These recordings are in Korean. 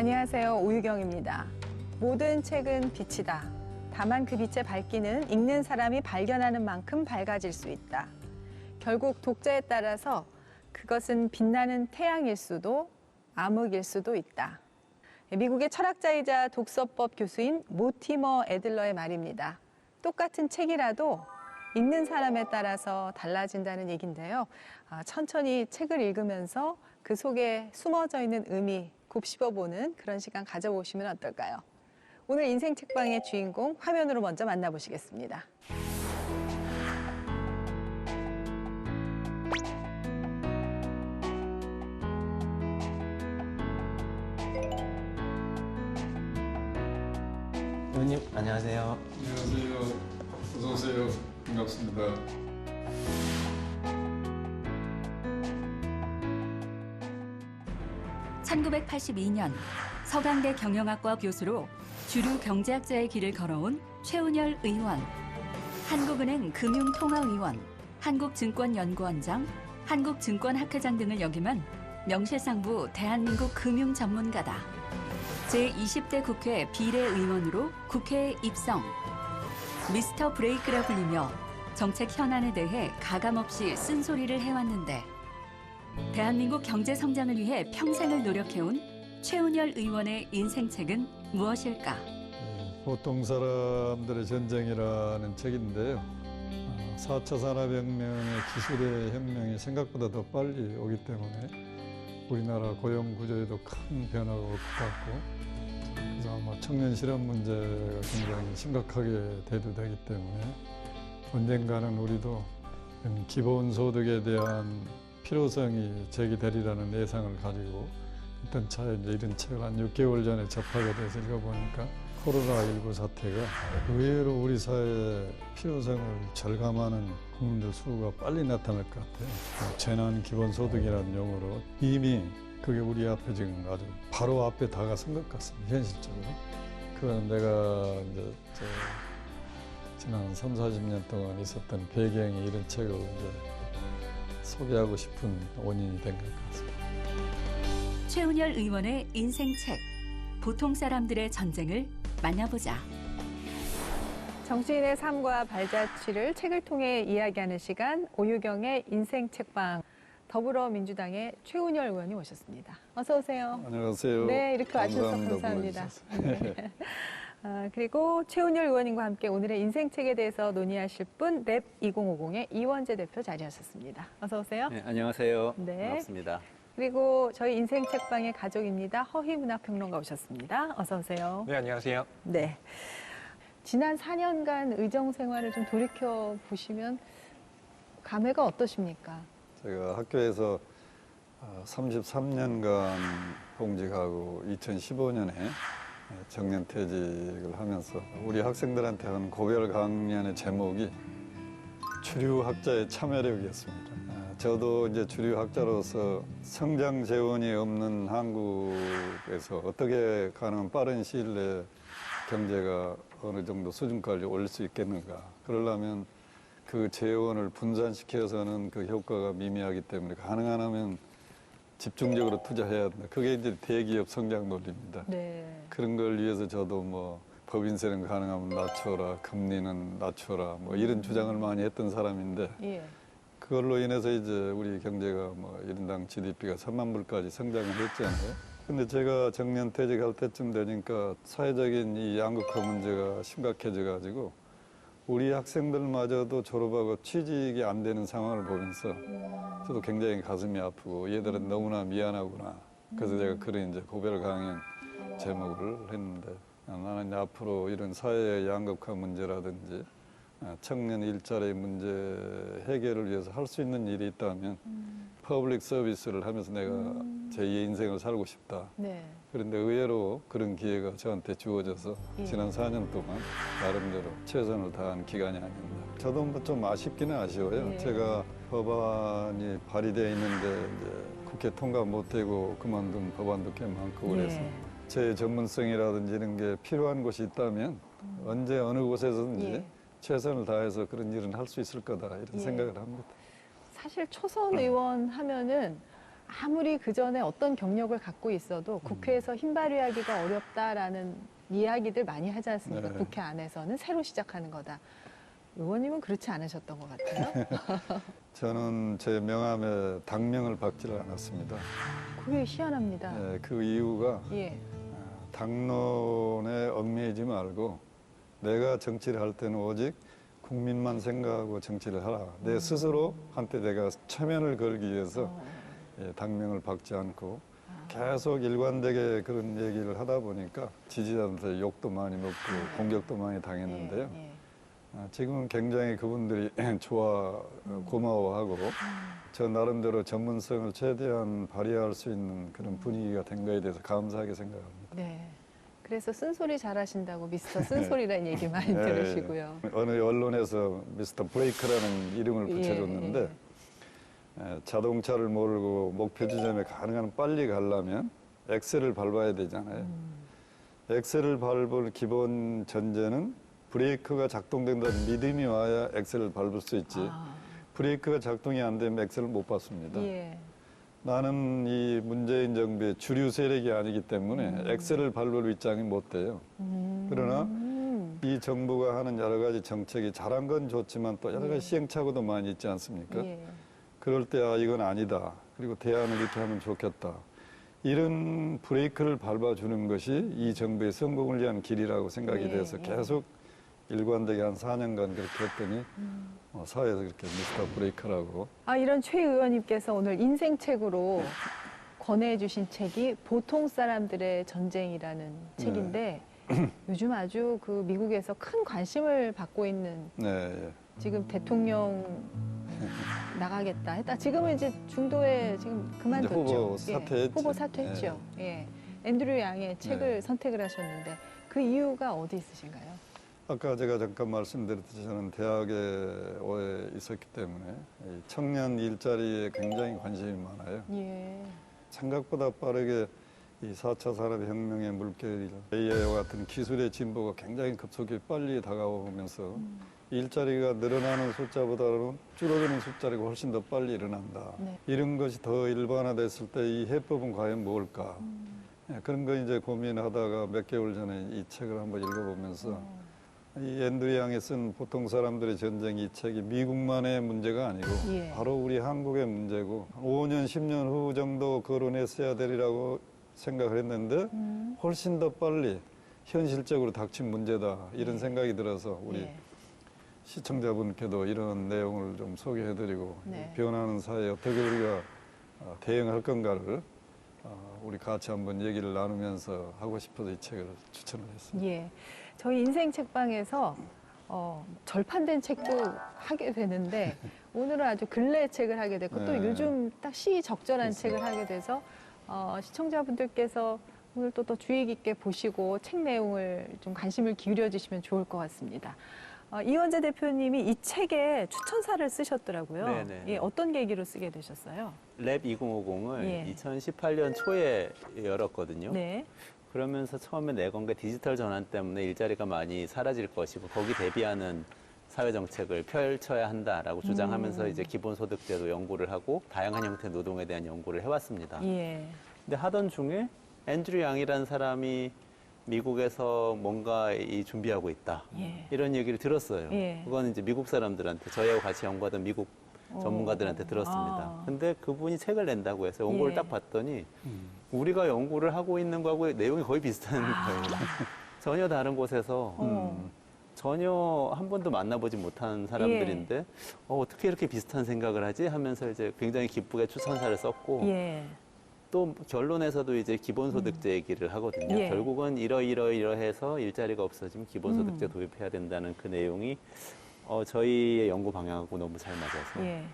안녕하세요. 오유경입니다. 모든 책은 빛이다. 다만 그 빛의 밝기는 읽는 사람이 발견하는 만큼 밝아질 수 있다. 결국 독자에 따라서 그것은 빛나는 태양일 수도 암흑일 수도 있다. 미국의 철학자이자 독서법 교수인 모티머 애들러의 말입니다. 똑같은 책이라도 읽는 사람에 따라서 달라진다는 얘기인데요. 천천히 책을 읽으면서 그 속에 숨어져 있는 의미 곱씹어보는 그런 시간 가져보시면 어떨까요? 오늘 인생 책방의 주인공 화면으로 먼저 만나보시겠습니다. 의원님 안녕하세요. 안녕하세요. 어서 오세요. 반갑습니다. (1982년) 서강대 경영학과 교수로 주류 경제학자의 길을 걸어온 최운열 의원. 한국은행 금융통화위원, 한국증권연구원장, 한국증권학회장 등을 역임한 명실상부 대한민국 금융전문가다. 제20대 국회 비례의원으로 국회에 입성. 미스터 브레이크라 불리며 정책 현안에 대해 가감없이 쓴소리를 해왔는데 대한민국 경제 성장을 위해 평생을 노력해온 최운열 의원의 인생책은 무엇일까? 보통 사람들의 전쟁이라는 책인데요. 4차 산업혁명의 기술의 혁명이 생각보다 더 빨리 오기 때문에 우리나라 고용 구조에도 큰 변화가 올 것 같고, 그래서 아마 청년 실업 문제가 굉장히 심각하게 대두되기 때문에 언젠가는 우리도 기본소득에 대한 필요성이 제기되리라는 예상을 가지고 어떤 차에 이제 이런 책을 한 6개월 전에 접하게 돼서 읽어보니까 코로나19 사태가 의외로 우리 사회의 필요성을 절감하는 국민들 수가 빨리 나타날 것 같아요. 재난 기본소득이라는 용어로 이미 그게 우리 앞에 지금 아주 바로 앞에 다가선 것 같습니다. 현실적으로. 그건 내가 이제 지난 3, 40년 동안 있었던 배경이 이런 책을 이제 소개하고 싶은 원인이 된 것 같습니다. 최운열 의원의 인생책, 보통 사람들의 전쟁을 만나보자. 정치인의 삶과 발자취를 책을 통해 이야기하는 시간, 오유경의 인생 책방. 더불어민주당의 최운열 의원이 오셨습니다. 어서 오세요. 안녕하세요. 네, 이렇게 와주셔서 감사합니다. 네. 그리고 최운열 의원님과 함께 오늘의 인생책에 대해서 논의하실 분 랩 2050의 이원재 대표 자리하셨습니다. 어서 오세요. 네, 안녕하세요. 네. 반갑습니다. 그리고 저희 인생책방의 가족입니다. 허희문학평론가 오셨습니다. 어서 오세요. 네, 안녕하세요. 네. 지난 4년간 의정 생활을 좀 돌이켜 보시면 감회가 어떠십니까? 제가 학교에서 33년간 공직하고 2015년에 정년퇴직을 하면서 우리 학생들한테 한 고별 강연의 제목이 주류학자의 참여력이었습니다. 저도 이제 주류학자로서 성장 재원이 없는 한국에서 어떻게 가능한 빠른 시일 내에 경제가 어느 정도 수준까지 올릴 수 있겠는가. 그러려면 그 재원을 분산시켜서는 그 효과가 미미하기 때문에 가능한 하면 집중적으로 투자해야 된다. 그게 이제 대기업 성장 논리입니다. 네. 그런 걸 위해서 저도 뭐 법인세는 가능하면 낮춰라, 금리는 낮춰라, 뭐 이런 주장을 많이 했던 사람인데 예. 그걸로 인해서 이제 우리 경제가 뭐 1인당 GDP가 3만 불까지 성장을 했잖아요. 근데 제가 정년퇴직할 때쯤 되니까 사회적인 이 양극화 문제가 심각해져 가지고 우리 학생들마저도 졸업하고 취직이 안 되는 상황을 보면서 저도 굉장히 가슴이 아프고 얘들은 너무나 미안하구나. 그래서 제가 그런 이제 고별 강연 제목을 했는데 나는 이제 앞으로 이런 사회의 양극화 문제라든지 청년 일자리 문제 해결을 위해서 할 수 있는 일이 있다면 퍼블릭 서비스를 하면서 내가 제2의 인생을 살고 싶다. 네. 그런데 의외로 그런 기회가 저한테 주어져서 예. 지난 4년 동안 나름대로 최선을 다한 기간이 아니었나. 저도 뭐 좀 아쉽기는 아쉬워요. 예. 제가 법안이 발의되어 있는데 이제 국회 통과 못되고 그만둔 법안도 꽤 많고 그래서 예. 제 전문성이라든지 이런 게 필요한 곳이 있다면 언제 어느 곳에서든지 예. 최선을 다해서 그런 일은 할 수 있을 거다 이런 예. 생각을 합니다. 사실 초선 의원 하면은 아무리 그 전에 어떤 경력을 갖고 있어도 국회에서 힘 발휘하기가 어렵다라는 이야기들 많이 하지 않습니까? 네. 국회 안에서는 새로 시작하는 거다. 의원님은 그렇지 않으셨던 것 같아요. 저는 제 명함에 당명을 박지를 않았습니다. 그게 희한합니다. 예, 그 이유가 예. 당론에 얽매이지 말고 내가 정치를 할 때는 오직 국민만 생각하고 정치를 하라. 내 스스로 한때 내가 체면을 걸기 위해서 예, 당명을 박지 않고 계속 일관되게 그런 얘기를 하다 보니까 지지자한테 욕도 많이 먹고 공격도 많이 당했는데요. 예, 예. 지금은 굉장히 그분들이 고마워하고 저 나름대로 전문성을 최대한 발휘할 수 있는 그런 분위기가 된 거에 대해서 감사하게 생각합니다. 네. 그래서 쓴소리 잘하신다고 미스터 쓴소리라는 얘기 많이 예, 들으시고요. 예. 어느 언론에서 미스터 브레이크라는 이름을 붙여줬는데 예, 자동차를 모르고 목표 지점에 가능한 빨리 가려면 엑셀을 밟아야 되잖아요. 엑셀을 밟을 기본 전제는 브레이크가 작동된다는 믿음이 와야 엑셀을 밟을 수 있지. 아, 브레이크가 작동이 안 되면 엑셀을 못 밟습니다. 예. 나는 이 문재인 정부의 주류 세력이 아니기 때문에 엑셀을 밟을 입장이 못 돼요. 그러나 이 정부가 하는 여러 가지 정책이 잘한 건 좋지만 또 여러 가지 시행착오도 많이 있지 않습니까? 예. 그럴 때 이건 아니다. 그리고 대안을 이렇게 하면 좋겠다. 이런 브레이크를 밟아주는 것이 이 정부의 성공을 위한 길이라고 생각이 예, 돼서 예. 계속 일관되게 한 4년간 그렇게 했더니 사회에서 그렇게 미스터 브레이크라고. 이런 최 의원님께서 오늘 인생책으로 권해주신 책이 보통 사람들의 전쟁이라는 책인데 요즘 아주 그 미국에서 큰 관심을 받고 있는 네, 예. 지금 대통령 나가겠다 했다. 지금은 이제 중도에 지금 그만뒀죠. 이제 후보 예, 사퇴했죠. 후보 사퇴했죠. 예. 앤드류 양의 책을 네. 선택을 하셨는데 그 이유가 어디 있으신가요? 아까 제가 잠깐 말씀드렸듯이 저는 대학에 오래 있었기 때문에 이 청년 일자리에 굉장히 관심이 많아요. 예. 생각보다 빠르게 이 4차 산업혁명의 물결이 AI와 같은 기술의 진보가 굉장히 급속히 빨리 다가오면서 일자리가 늘어나는 숫자보다는 줄어드는 숫자가 훨씬 더 빨리 일어난다. 네. 이런 것이 더 일반화됐을 때 이 해법은 과연 뭘까? 예, 그런 거 이제 고민하다가 몇 개월 전에 이 책을 한번 읽어보면서 이 앤드류 양이 쓴 보통 사람들의 전쟁 이 책이 미국만의 문제가 아니고 예. 바로 우리 한국의 문제고 5년, 10년 후 정도 거론했어야 되리라고 생각을 했는데 훨씬 더 빨리 현실적으로 닥친 문제다 이런 생각이 들어서 우리 예. 시청자분께도 이런 내용을 좀 소개해드리고 네. 변하는 사회에 어떻게 우리가 대응할 건가를 우리 같이 한번 얘기를 나누면서 하고 싶어서 이 책을 추천을 했습니다. 예. 저희 인생 책방에서 절판된 책도 하게 되는데 오늘은 아주 근래 책을 하게 됐고 또 네. 요즘 딱 시적절한 책을 하게 돼서 시청자분들께서 오늘 또 더 주의 깊게 보시고 책 내용을 좀 관심을 기울여 주시면 좋을 것 같습니다. 이원재 대표님이 이 책에 추천사를 쓰셨더라고요. 네네. 예, 어떤 계기로 쓰게 되셨어요? 랩 2050을 예. 2018년 초에 열었거든요. 네. 그러면서 처음에 내건 게 디지털 전환 때문에 일자리가 많이 사라질 것이고 거기 대비하는 사회 정책을 펼쳐야 한다라고 주장하면서 이제 기본소득제도 연구를 하고 다양한 형태의 노동에 대한 연구를 해왔습니다. 예. 근데 하던 중에 앤드류 양이라는 사람이 미국에서 뭔가 준비하고 있다. 예. 이런 얘기를 들었어요. 예. 그건 이제 미국 사람들한테 저희하고 같이 연구하던 미국 전문가들한테 들었습니다. 아. 근데 그분이 책을 낸다고 해서 연구를 예. 딱 봤더니 우리가 연구를 하고 있는 거하고 내용이 거의 비슷한 거예요. 전혀 다른 곳에서 전혀 한 번도 만나보지 못한 사람들인데 어떻게 이렇게 비슷한 생각을 하지 하면서 이제 굉장히 기쁘게 추천사를 썼고 예. 또 결론에서도 이제 기본소득제 얘기를 하거든요. 예. 결국은 이러이러해서 일자리가 없어지면 기본소득제 도입해야 된다는 그 내용이 저희의 연구 방향하고 너무 잘 맞아서 예.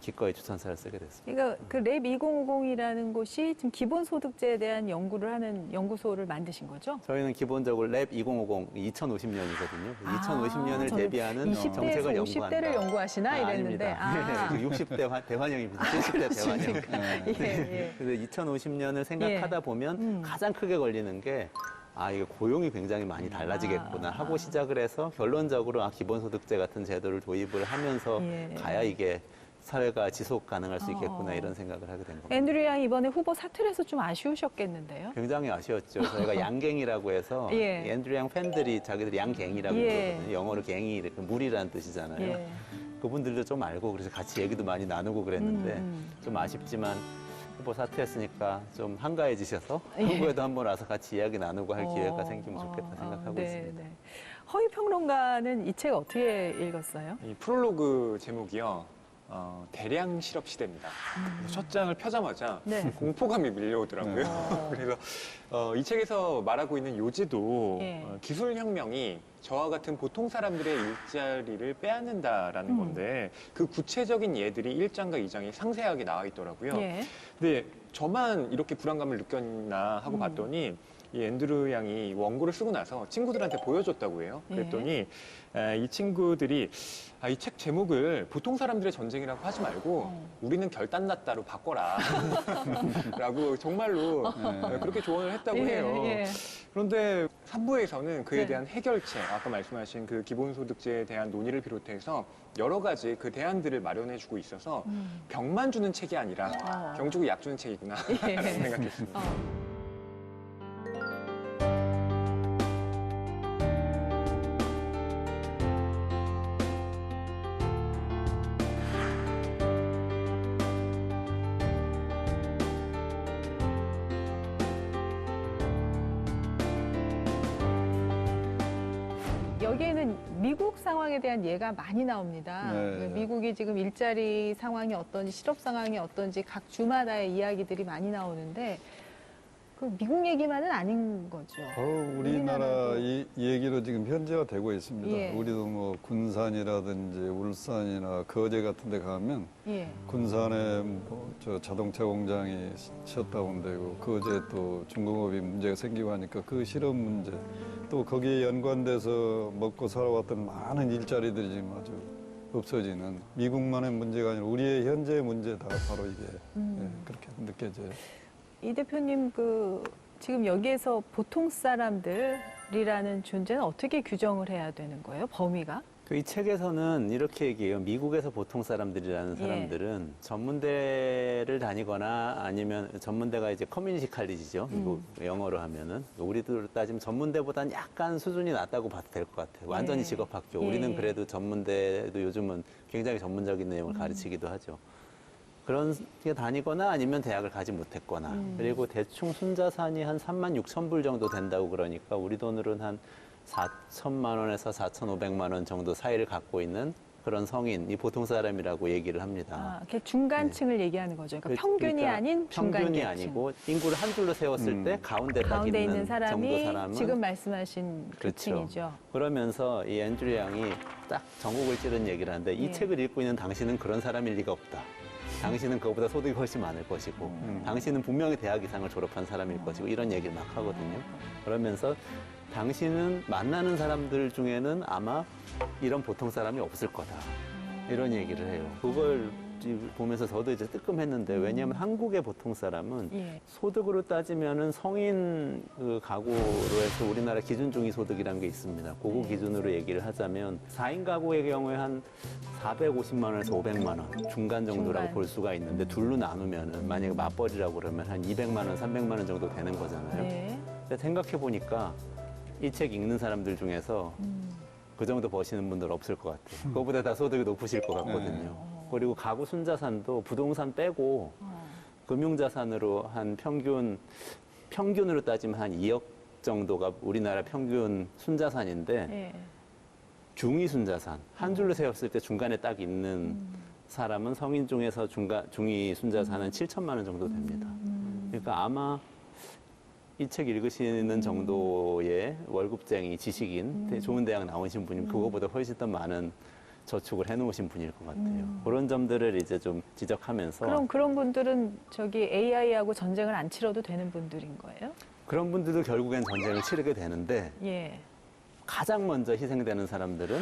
기꺼이 추천사를 쓰게 됐습니다. 그러니까 그 랩 2050이라는 곳이 지금 기본소득제에 대한 연구를 하는 연구소를 만드신 거죠? 저희는 기본적으로 랩 2050, 2050년이거든요. 2050년을 대비하는 20대에서 정책을 50대를 연구한다. 연구하시나 이랬는데. 아닙니다. 60대 대환영입니다. 70대 대환영. 예, 예. 그래서 2050년을 생각하다 보면 가장 크게 걸리는 게 이게 고용이 굉장히 많이 달라지겠구나 하고 시작을 해서 결론적으로 기본소득제 같은 제도를 도입을 하면서 예. 가야 이게 사회가 지속 가능할 수 있겠구나 이런 생각을 하게 된 겁니다. 앤드류 양이 이번에 후보 사퇴를 해서 좀 아쉬우셨겠는데요? 굉장히 아쉬웠죠. 저희가 양갱이라고 해서 예. 앤드류 양 팬들이 자기들이 양갱이라고 예. 그러거든요. 영어로 갱이 이렇게 물이라는 뜻이잖아요. 예. 그분들도 좀 알고 그래서 같이 얘기도 많이 나누고 그랬는데 좀 아쉽지만 후보 사퇴했으니까 좀 한가해지셔서 예. 한국에도 한번 와서 같이 이야기 나누고 할 기회가 생기면 좋겠다 생각하고 네, 있습니다. 네. 허위 평론가는 이 책 어떻게 읽었어요? 이 프롤로그 제목이요. 대량 실업 시대입니다. 그래서 첫 장을 펴자마자 네. 공포감이 밀려오더라고요. 그래서 이 책에서 말하고 있는 요지도 예. 기술 혁명이 저와 같은 보통 사람들의 일자리를 빼앗는다라는 건데 그 구체적인 예들이 1장과 2장에 상세하게 나와 있더라고요. 예. 근데 저만 이렇게 불안감을 느꼈나 하고 봤더니 이 앤드류 양이 원고를 쓰고 나서 친구들한테 보여줬다고 해요. 그랬더니 이 친구들이 이 책 제목을 보통 사람들의 전쟁이라고 하지 말고 우리는 결단났다로 바꿔라 라고 정말로 그렇게 조언을 했다고 예, 해요. 예. 그런데 3부에서는 그에 네. 대한 해결책, 아까 말씀하신 그 기본소득제에 대한 논의를 비롯해서 여러 가지 그 대안들을 마련해주고 있어서 병만 주는 책이 아니라 병 주고 약 주는 책이구나 예. 생각했습니다. 여기에는 미국 상황에 대한 예가 많이 나옵니다. 네. 미국이 지금 일자리 상황이 어떤지, 실업 상황이 어떤지 각 주마다의 이야기들이 많이 나오는데 그 미국 얘기만은 아닌 거죠. 우리나라 우리나라도. 이 얘기로 지금 현재가 되고 있습니다. 예. 우리도 뭐 군산이라든지 울산이나 거제 같은 데 가면 예. 군산에 저 자동차 공장이 셧다운되고 거제 또 중공업이 문제가 생기고 하니까 그 실업 문제 또 거기에 연관돼서 먹고 살아왔던 많은 일자리들이 지금 아주 없어지는 미국만의 문제가 아니라 우리의 현재 문제다 바로 이게 그렇게 느껴져요. 이 대표님 지금 여기에서 보통 사람들이라는 존재는 어떻게 규정을 해야 되는 거예요? 범위가? 이 책에서는 이렇게 얘기해요. 미국에서 보통 사람들이라는 사람들은 전문대를 다니거나 아니면 전문대가 이제 커뮤니티 칼리지죠. 미국 영어로 하면은. 우리도 따지면 전문대보다는 약간 수준이 낮다고 봐도 될 것 같아요. 완전히 예. 직업학교. 예. 우리는 그래도 전문대도 요즘은 굉장히 전문적인 내용을 가르치기도 하죠. 그런 게 다니거나 아니면 대학을 가지 못했거나 그리고 대충 순자산이 한 3만 6천 불 정도 된다고 그러니까 우리 돈으로는 한 4천만 원에서 4,500만 원 정도 사이를 갖고 있는 그런 성인, 이 보통 사람이라고 얘기를 합니다. 그게 중간층을 얘기하는 거죠. 그러니까 평균이 그러니까 아닌 중간 평균이 계층. 아니고 인구를 한 줄로 세웠을 때 가운데 딱 가운데 있는 있는 사람이 정도 사람은 지금 말씀하신 그렇죠. 계층이죠. 그러면서 이 앤드류 양이 딱 전국을 찌른 얘기를 하는데 이 예. 책을 읽고 있는 당신은 그런 사람일 리가 없다. 당신은 그거보다 소득이 훨씬 많을 것이고 당신은 분명히 대학 이상을 졸업한 사람일 것이고 이런 얘기를 막 하거든요. 그러면서 당신은 만나는 사람들 중에는 아마 이런 보통 사람이 없을 거다. 이런 얘기를 해요. 그걸 보면서 저도 이제 뜨끔했는데 왜냐하면 한국의 보통 사람은 예. 소득으로 따지면은 성인 그 가구로 해서 우리나라 기준 중위 소득이라는 게 있습니다. 그거 기준으로 얘기를 하자면 4인 가구의 경우에 한 450만 원에서 500만 원 중간 정도라고 중간. 볼 수가 있는데 둘로 나누면은 만약에 맞벌이라고 그러면 한 200만 원, 300만 원 정도 되는 거잖아요. 네. 근데 생각해 보니까 이 책 읽는 사람들 중에서 그 정도 버시는 분들 없을 것 같아요. 그거보다 다 소득이 높으실 것 같거든요. 그리고 가구 순자산도 부동산 빼고 금융자산으로 한 평균으로 따지면 한 2억 정도가 우리나라 평균 순자산인데 예. 중위 순자산, 한 줄로 세웠을 때 중간에 딱 있는 사람은 성인 중에서 중위 순자산은 7천만 원 정도 됩니다. 그러니까 아마 이 책 읽으시는 정도의 월급쟁이, 지식인, 좋은 대학 나오신 분이면 그거보다 훨씬 더 많은 저축을 해놓으신 분일 것 같아요. 그런 점들을 이제 좀 지적하면서 그럼 그런 분들은 저기 AI하고 전쟁을 안 치러도 되는 분들인 거예요? 그런 분들도 결국엔 전쟁을 치르게 되는데 예. 가장 먼저 희생되는 사람들은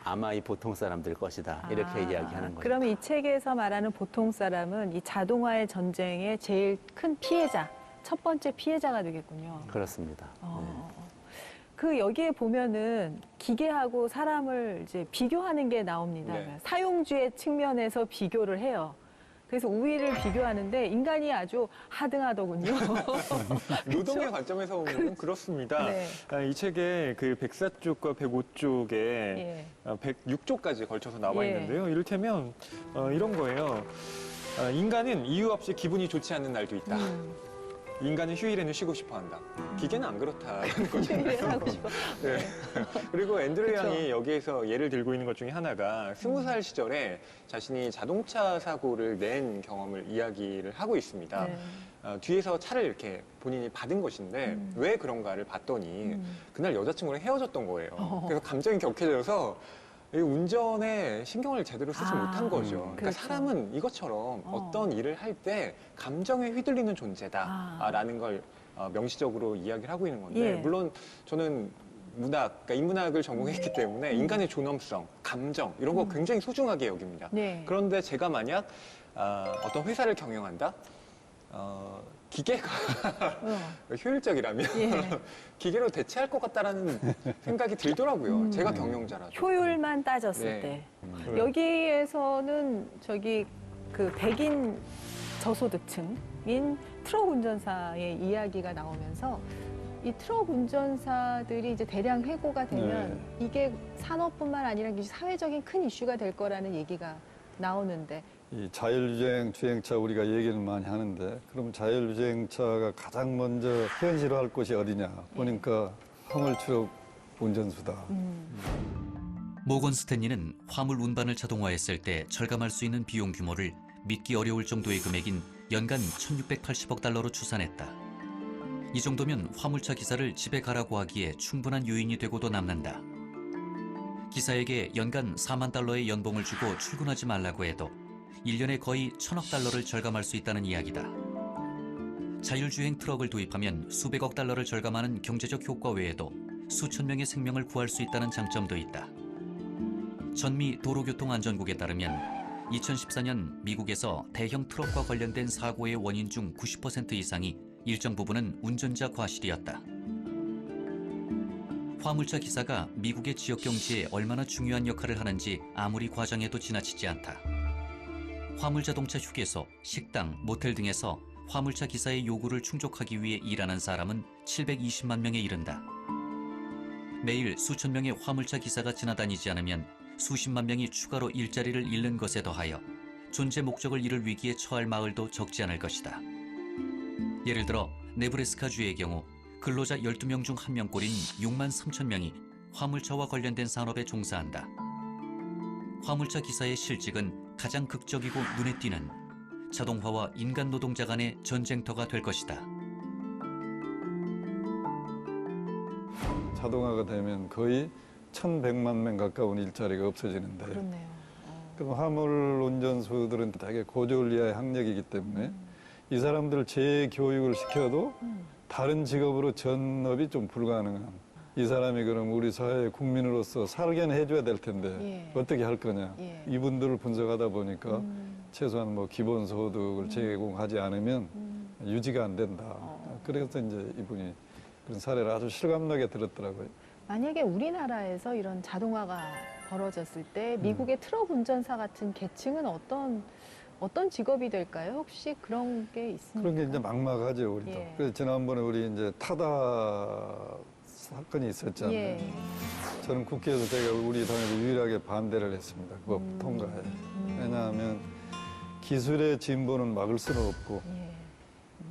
아마 이 보통 사람들 것이다. 이렇게 이야기하는 거죠. 그러면 이 책에서 말하는 보통 사람은 이 자동화의 전쟁의 제일 큰 피해자, 첫 번째 피해자가 되겠군요. 그렇습니다. 그 여기에 보면은 기계하고 사람을 이제 비교하는 게 나옵니다. 네. 사용주의 측면에서 비교를 해요. 그래서 우위를 비교하는데 인간이 아주 하등하더군요. 노동의 관점에서 보면 그렇습니다. 네. 이 책에 그 104쪽과 105쪽에 예. 106쪽까지 걸쳐서 나와 예. 있는데요. 이를테면 이런 거예요. 인간은 이유 없이 기분이 좋지 않는 날도 있다. 인간은 휴일에는 쉬고 싶어 한다. 기계는 안 그렇다는 거잖아요. 하고 싶어. 네. 그리고 앤드류 그쵸. 양이 여기에서 예를 들고 있는 것 중에 하나가 20살 시절에 자신이 자동차 사고를 낸 경험을 이야기를 하고 있습니다. 네. 뒤에서 차를 이렇게 본인이 받은 것인데 왜 그런가를 봤더니 그날 여자친구랑 헤어졌던 거예요. 그래서 감정이 격해져서 이 운전에 신경을 제대로 쓰지 못한 거죠. 그러니까 그렇죠. 사람은 이것처럼 어떤 일을 할 때 감정에 휘둘리는 존재다라는 걸 명시적으로 이야기를 하고 있는 건데 예. 물론 저는 문학, 그러니까 인문학을 전공했기 때문에 인간의 존엄성, 감정 이런 거 굉장히 소중하게 여깁니다. 네. 그런데 제가 만약 어떤 회사를 경영한다? 기계가 효율적이라면 예. 기계로 대체할 것 같다라는 생각이 들더라고요. 제가 경영자라서. 효율만 따졌을 네. 때. 그래. 여기에서는 저기 그 백인 저소득층인 트럭 운전사의 이야기가 나오면서 이 트럭 운전사들이 이제 대량 해고가 되면 이게 산업뿐만 아니라 사회적인 큰 이슈가 될 거라는 얘기가 나오는데 이 자율주행 주행차 우리가 얘기를 많이 하는데 그럼 자율주행차가 가장 먼저 현실화할 곳이 어디냐 보니까 화물트럭 운전수다. 모건 스탠리는 화물 운반을 자동화했을 때 절감할 수 있는 비용 규모를 믿기 어려울 정도의 금액인 연간 1,680억 달러로 추산했다. 이 정도면 화물차 기사를 집에 가라고 하기에 충분한 요인이 되고도 남는다. 기사에게 연간 4만 달러의 연봉을 주고 출근하지 말라고 해도 1년에 거의 1,000억 달러를 절감할 수 있다는 이야기다. 자율주행 트럭을 도입하면 수백억 달러를 절감하는 경제적 효과 외에도 수천 명의 생명을 구할 수 있다는 장점도 있다. 전미 도로교통안전국에 따르면 2014년 미국에서 대형 트럭과 관련된 사고의 원인 중 90% 이상이 일정 부분은 운전자 과실이었다. 화물차 기사가 미국의 지역 경제에 얼마나 중요한 역할을 하는지 아무리 과장해도 지나치지 않다. 화물자동차 휴게소, 식당, 모텔 등에서 화물차 기사의 요구를 충족하기 위해 일하는 사람은 720만 명에 이른다. 매일 수천 명의 화물차 기사가 지나다니지 않으면 수십만 명이 추가로 일자리를 잃는 것에 더하여 존재 목적을 잃을 위기에 처할 마을도 적지 않을 것이다. 예를 들어 네브래스카주의 경우 근로자 12명 중 1명꼴인 6만 3천 명이 화물차와 관련된 산업에 종사한다. 화물차 기사의 실직은 가장 극적이고 눈에 띄는 자동화와 인간 노동자 간의 전쟁터가 될 것이다. 자동화가 되면 거의 1,100만 명 가까운 일자리가 없어지는데 그렇네요. 그럼 화물 운전수들은 되게 고졸 이하의 학력이기 때문에 이 사람들 재교육을 시켜도 다른 직업으로 전업이 좀 불가능한 이 사람이 그럼 우리 사회 국민으로서 살게는 해줘야 될 텐데 예. 어떻게 할 거냐. 예. 이분들을 분석하다 보니까 최소한 뭐 기본소득을 제공하지 않으면 유지가 안 된다. 그래서 이제 이분이 그런 사례를 아주 실감나게 들었더라고요. 만약에 우리나라에서 이런 자동화가 벌어졌을 때 미국의 트럭 운전사 같은 계층은 어떤 직업이 될까요? 혹시 그런 게 있습니까? 그런 게 이제 막막하죠, 우리도. 예. 그래서 지난번에 우리 이제 타다 사건이 있었잖아요. 예. 저는 국회에서 제가 우리 당에서 유일하게 반대를 했습니다. 그 법 통과에. 왜냐하면 기술의 진보는 막을 수는 없고 예.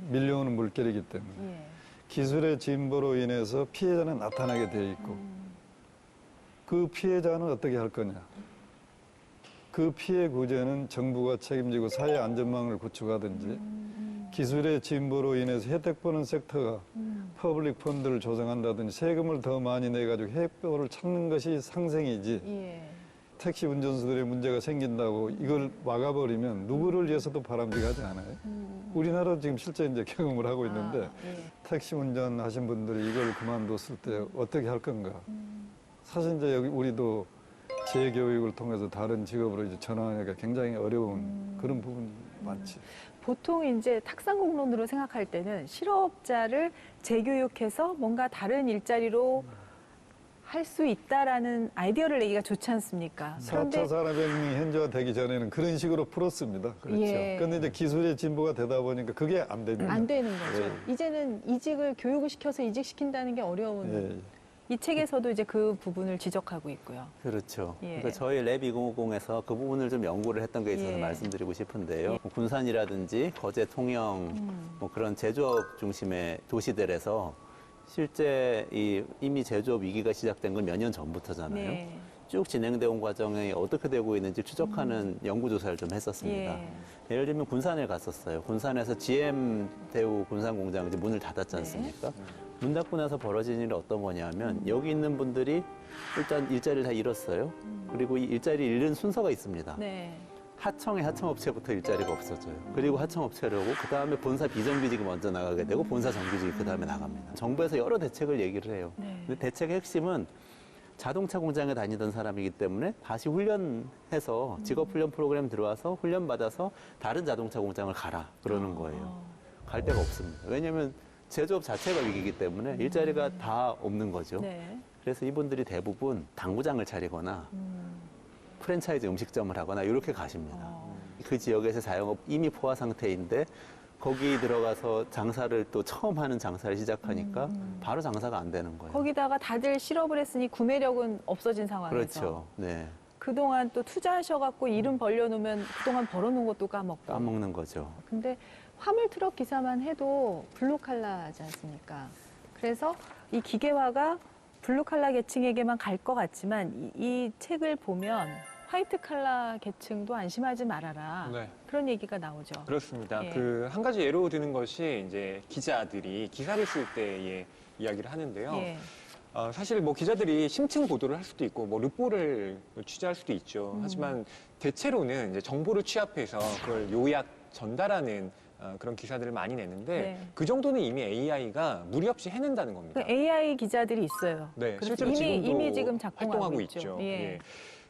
밀려오는 물결이기 때문에 예. 기술의 진보로 인해서 피해자는 나타나게 돼 있고 그 피해자는 어떻게 할 거냐. 그 피해 구제는 정부가 책임지고 사회 안전망을 구축하든지 기술의 진보로 인해서 혜택 보는 섹터가 퍼블릭 펀드를 조성한다든지 세금을 더 많이 내가지고 혜택을 찾는 것이 상생이지. 예. 택시 운전수들의 문제가 생긴다고 이걸 막아버리면 누구를 위해서도 바람직하지 않아요. 우리나라도 지금 실제 이제 경험을 하고 있는데 예. 택시 운전하신 분들이 이걸 그만뒀을 때 어떻게 할 건가. 사실 이제 여기 우리도 재교육을 통해서 다른 직업으로 이제 전환하기가 굉장히 어려운 그런 부분이 많지. 보통 이제 탁상공론으로 생각할 때는 실업자를 재교육해서 뭔가 다른 일자리로 할 수 있다라는 아이디어를 내기가 좋지 않습니까? 4차 산업혁명이 현저화되기 전에는 그런 식으로 풀었습니다. 그렇죠. 예. 그런데 이제 기술의 진보가 되다 보니까 그게 안 됩니다. 안 되는 거죠. 예. 이제는 이직을 교육을 시켜서 이직시킨다는 게 어려운 예. 이 책에서도 이제 그 부분을 지적하고 있고요. 그렇죠. 예. 그러니까 저희 랩2050에서 그 부분을 좀 연구를 했던 게 있어서 예. 말씀드리고 싶은데요. 예. 뭐 군산이라든지 거제 통영 뭐 그런 제조업 중심의 도시들에서 실제 이미 제조업 위기가 시작된 건 몇 년 전부터잖아요. 네. 쭉 진행되어 온 과정이 어떻게 되고 있는지 추적하는 연구조사를 좀 했었습니다. 예. 예를 들면 군산에 갔었어요. 군산에서 GM 대우 군산 공장 이제 문을 닫았지 네. 않습니까? 문 닫고 나서 벌어진 일이 어떤 거냐면 여기 있는 분들이 일단 일자리를 다 잃었어요. 그리고 이 일자리 잃는 순서가 있습니다. 네. 하청의 하청업체부터 일자리가 없어져요. 그리고 하청업체로 오고 그다음에 본사 비정규직이 먼저 나가게 되고 본사 정규직이 그다음에 나갑니다. 정부에서 여러 대책을 얘기를 해요. 네. 근데 대책의 핵심은 자동차 공장에 다니던 사람이기 때문에 다시 훈련해서 직업훈련 프로그램 들어와서 훈련받아서 다른 자동차 공장을 가라 그러는 거예요. 갈 데가 없습니다. 왜냐하면 제조업 자체가 위기이기 때문에 일자리가 다 없는 거죠. 네. 그래서 이분들이 대부분 당구장을 차리거나 프랜차이즈 음식점을 하거나 이렇게 가십니다. 그 지역에서 자영업 이미 포화 상태인데 거기 들어가서 장사를 또 처음 하는 장사를 시작하니까 바로 장사가 안 되는 거예요. 거기다가 다들 실업을 했으니 구매력은 없어진 상황에서 그렇죠. 네. 그동안 또 투자하셔갖고 이름 벌려놓으면 그동안 벌어놓은 것도 까먹고. 까먹는 거죠. 근데 화물 트럭 기사만 해도 블루칼라지 않습니까? 그래서 이 기계화가 블루칼라 계층에게만 갈 것 같지만 이 책을 보면 화이트 칼라 계층도 안심하지 말아라. 네. 그런 얘기가 나오죠. 그렇습니다. 예. 그 한 가지 예로 드는 것이 이제 기자들이 기사를 쓸 때의 이야기를 하는데요. 예. 사실 뭐 기자들이 심층 보도를 할 수도 있고 뭐 르포를 취재할 수도 있죠. 하지만 대체로는 이제 정보를 취합해서 그걸 요약 전달하는 그런 기사들을 많이 내는데 네. 그 정도는 이미 AI가 무리 없이 해낸다는 겁니다. 그 AI 기자들이 있어요. 네, 그래서 실제로 지금도 이미 지금 작동하고 활동하고 있죠. 있죠. 예. 예.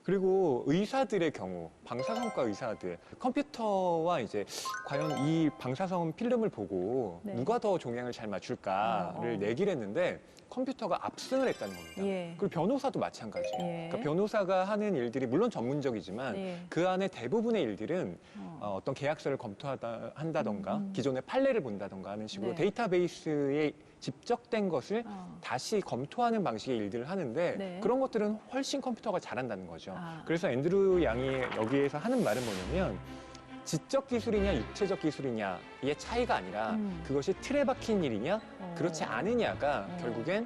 그리고 의사들의 경우 방사선과 의사들 컴퓨터와 이제 과연 이 방사선 필름을 보고 네. 누가 더 종양을 잘 맞출까를 내기를 했는데 컴퓨터가 압승을 했다는 겁니다. 예. 그리고 변호사도 마찬가지예요. 예. 그러니까 변호사가 하는 일들이 물론 전문적이지만 예. 그 안에 대부분의 일들은 어떤 계약서를 검토한다던가 기존의 판례를 본다던가 하는 식으로 네. 데이터베이스에 집적된 것을 어. 다시 검토하는 방식의 일들을 하는데 네. 그런 것들은 훨씬 컴퓨터가 잘한다는 거죠. 아. 그래서 앤드루 양이 여기에서 하는 말은 뭐냐면 지적 기술이냐 육체적 기술이냐의 차이가 아니라 그것이 틀에 박힌 일이냐 그렇지 않으냐가 결국엔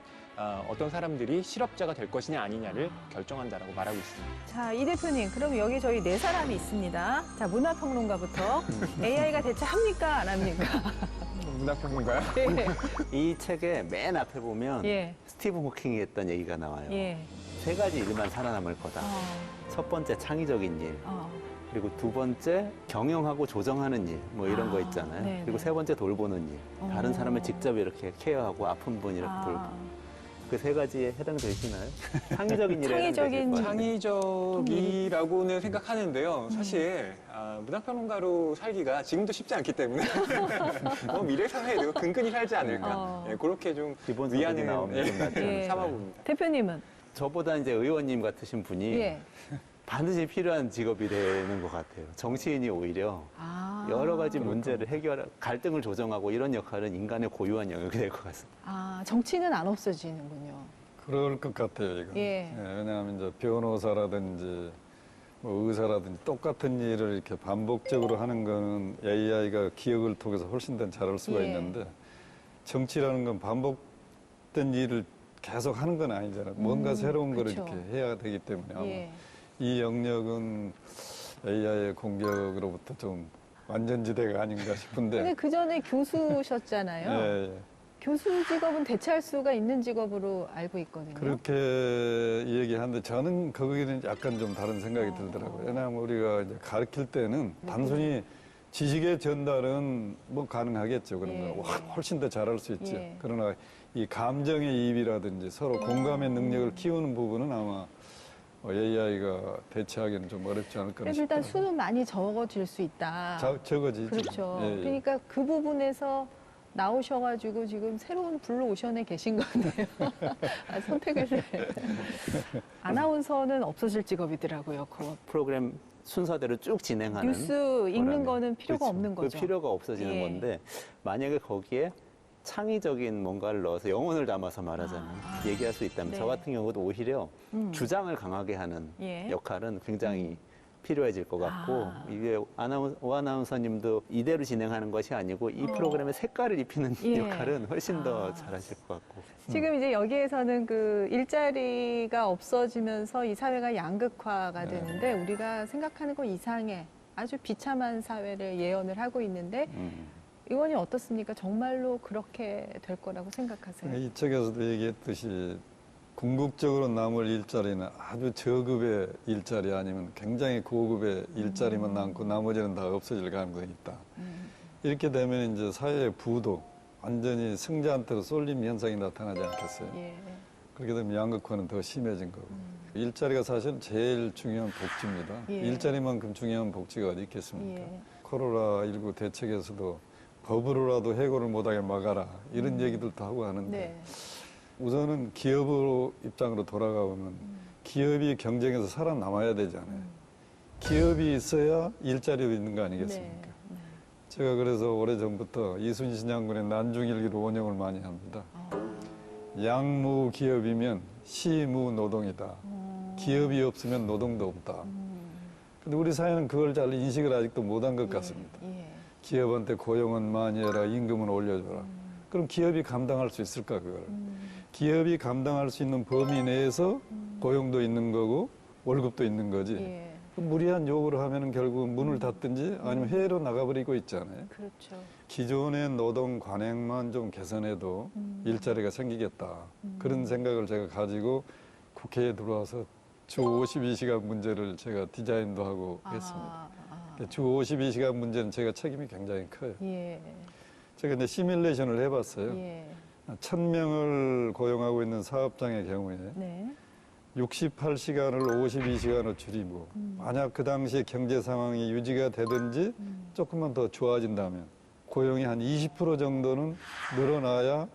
어떤 사람들이 실업자가 될 것이냐 아니냐를 결정한다라고 말하고 있습니다. 자, 이 대표님, 그럼 여기 저희 네 사람이 있습니다. 자, 문화평론가부터 AI가 대체 합니까? 안 합니까? 문학평론가요? 예. 이 책의 맨 앞에 보면 예. 스티븐 호킹이 했던 얘기가 나와요. 예. 세 가지 일만 살아남을 거다. 첫 번째 창의적인 일, 그리고 두 번째 경영하고 조정하는 일, 뭐 이런 거 있잖아요. 네, 그리고 네. 세 번째 돌보는 일. 다른 사람을 직접 이렇게 케어하고 아픈 분 이렇게 돌보고. 그 세 가지에 해당되시나요? 창의적인 일에 창의적인 해당되실 것 같아요. 창의적이라고는 생각하는데요. 사실 문학평론가로 살기가 지금도 쉽지 않기 때문에 미래 사회에도 근근히 살지 않을까. 예, 그렇게 좀 기본 소득이 위안을 나오면 좀 낫지 예. 삼아봅니다. 대표님은? 저보다 이제 의원님 같으신 분이 예. 반드시 필요한 직업이 되는 것 같아요. 정치인이 오히려 여러 가지 문제를 해결하고 갈등을 조정하고 이런 역할은 인간의 고유한 영역이 될 것 같습니다. 정치는 안 없어지는군요. 그럴 것 같아요, 이거. 예. 왜냐하면 이제 변호사라든지 뭐 의사라든지 똑같은 일을 이렇게 반복적으로 하는 거는 AI가 기억을 통해서 훨씬 더 잘할 수가 예. 있는데 정치라는 건 반복된 일을 계속 하는 건 아니잖아요. 뭔가 새로운 거를 그쵸. 이렇게 해야 되기 때문에 아마 예. 이 영역은 AI의 공격으로부터 좀 완전지대가 아닌가 싶은데. 근데 그 전에 교수셨잖아요. 예, 예. 교수 직업은 대체할 수가 있는 직업으로 알고 있거든요. 그렇게 얘기하는데 저는 거기는 약간 좀 다른 생각이 들더라고요. 왜냐하면 우리가 이제 가르칠 때는 단순히 지식의 전달은 뭐 가능하겠죠. 그런 예. 거 훨씬 더 잘할 수 있죠. 예. 그러나 이 감정의 이입이라든지 서로 공감의 능력을 키우는 부분은 아마 AI가 대체하기는 좀 어렵지 않을까 그래서 싶어요. 일단 수는 많이 적어질 수 있다. 적어지죠. 그렇죠. 예, 예. 그러니까 그 부분에서 나오셔가지고 지금 새로운 블루 오션에 계신 건데요. 아, 선택을 아나운서는 없어질 직업이더라고요. 그거. 프로그램 순서대로 쭉 진행하는 뉴스 읽는 거라면. 거는 필요가 그렇죠. 없는 그 거죠. 필요가 없어지는 예. 건데 만약에 거기에 창의적인 뭔가를 넣어서 영혼을 담아서 말하자면 얘기할 수 있다면 네. 저 같은 경우도 오히려 주장을 강하게 하는 예. 역할은 굉장히 필요해질 것 같고 이게 오아나운서님도 이대로 진행하는 것이 아니고 이 프로그램의 색깔을 입히는 예. 역할은 훨씬 더 잘하실 것 같고 지금 이제 여기에서는 그 일자리가 없어지면서 이 사회가 양극화가 되는데 우리가 생각하는 것 이상의 아주 비참한 사회를 예언을 하고 있는데 의원이 어떻습니까? 정말로 그렇게 될 거라고 생각하세요? 이 책에서도 얘기했듯이 궁극적으로 남을 일자리는 아주 저급의 일자리 아니면 굉장히 고급의 일자리만 남고 나머지는 다 없어질 가능성이 있다. 이렇게 되면 이제 사회의 부도 완전히 승자한테로 쏠림 현상이 나타나지 않겠어요? 예. 그렇게 되면 양극화는 더 심해진 거고. 일자리가 사실은 제일 중요한 복지입니다. 예. 일자리만큼 중요한 복지가 어디 있겠습니까? 예. 코로나19 대책에서도 법으로라도 해고를 못하게 막아라 이런 얘기들도 하고 하는데 네. 우선은 기업 입장으로 돌아가보면 기업이 경쟁에서 살아남아야 되잖아요. 기업이 있어야 일자리도 있는 거 아니겠습니까? 네. 제가 그래서 오래전부터 이순신 장군의 난중일기로 원형을 많이 합니다. 양무 기업이면 시무 노동이다. 기업이 없으면 노동도 없다. 근데 우리 사회는 그걸 잘 인식을 아직도 못한 것 같습니다. 예. 기업한테 고용은 많이 해라, 임금은 올려줘라. 그럼 기업이 감당할 수 있을까, 그걸? 기업이 감당할 수 있는 범위 내에서 고용도 있는 거고 월급도 있는 거지. 예. 무리한 요구를 하면 결국 문을 닫든지 아니면 해외로 나가버리고 있잖아요. 그렇죠. 기존의 노동 관행만 좀 개선해도 일자리가 생기겠다. 그런 생각을 제가 가지고 국회에 들어와서 주 52시간 문제를 제가 디자인도 하고 했습니다. 주 52시간 문제는 제가 책임이 굉장히 커요. 예. 제가 이제 시뮬레이션을 해봤어요. 예. 1000명을 고용하고 있는 사업장의 경우에 네. 68시간을 52시간으로 줄이고 만약 그 당시에 경제 상황이 유지가 되든지 조금만 더 좋아진다면 고용이 한 20% 정도는 늘어나야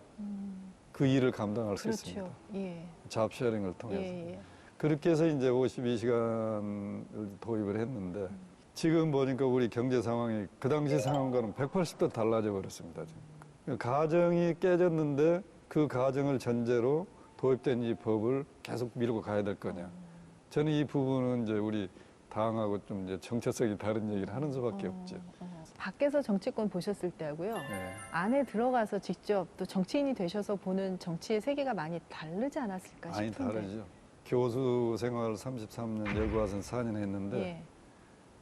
그 일을 감당할 수 그렇죠. 있습니다. 예. 잡쉐어링을 통해서. 예. 그렇게 해서 이제 52시간을 도입을 했는데 지금 보니까 우리 경제 상황이 그 당시 상황과는 180도 달라져 버렸습니다. 지금. 가정이 깨졌는데 그 가정을 전제로 도입된 이 법을 계속 밀고 가야 될 거냐. 저는 이 부분은 이제 우리 당하고 좀 이제 정체성이 다른 얘기를 하는 수밖에 없죠. 밖에서 정치권 보셨을 때하고요. 네. 안에 들어가서 직접 또 정치인이 되셔서 보는 정치의 세계가 많이 다르지 않았을까 많이 싶은데. 다르죠. 교수 생활 33년, 연구와선 4년 했는데 예.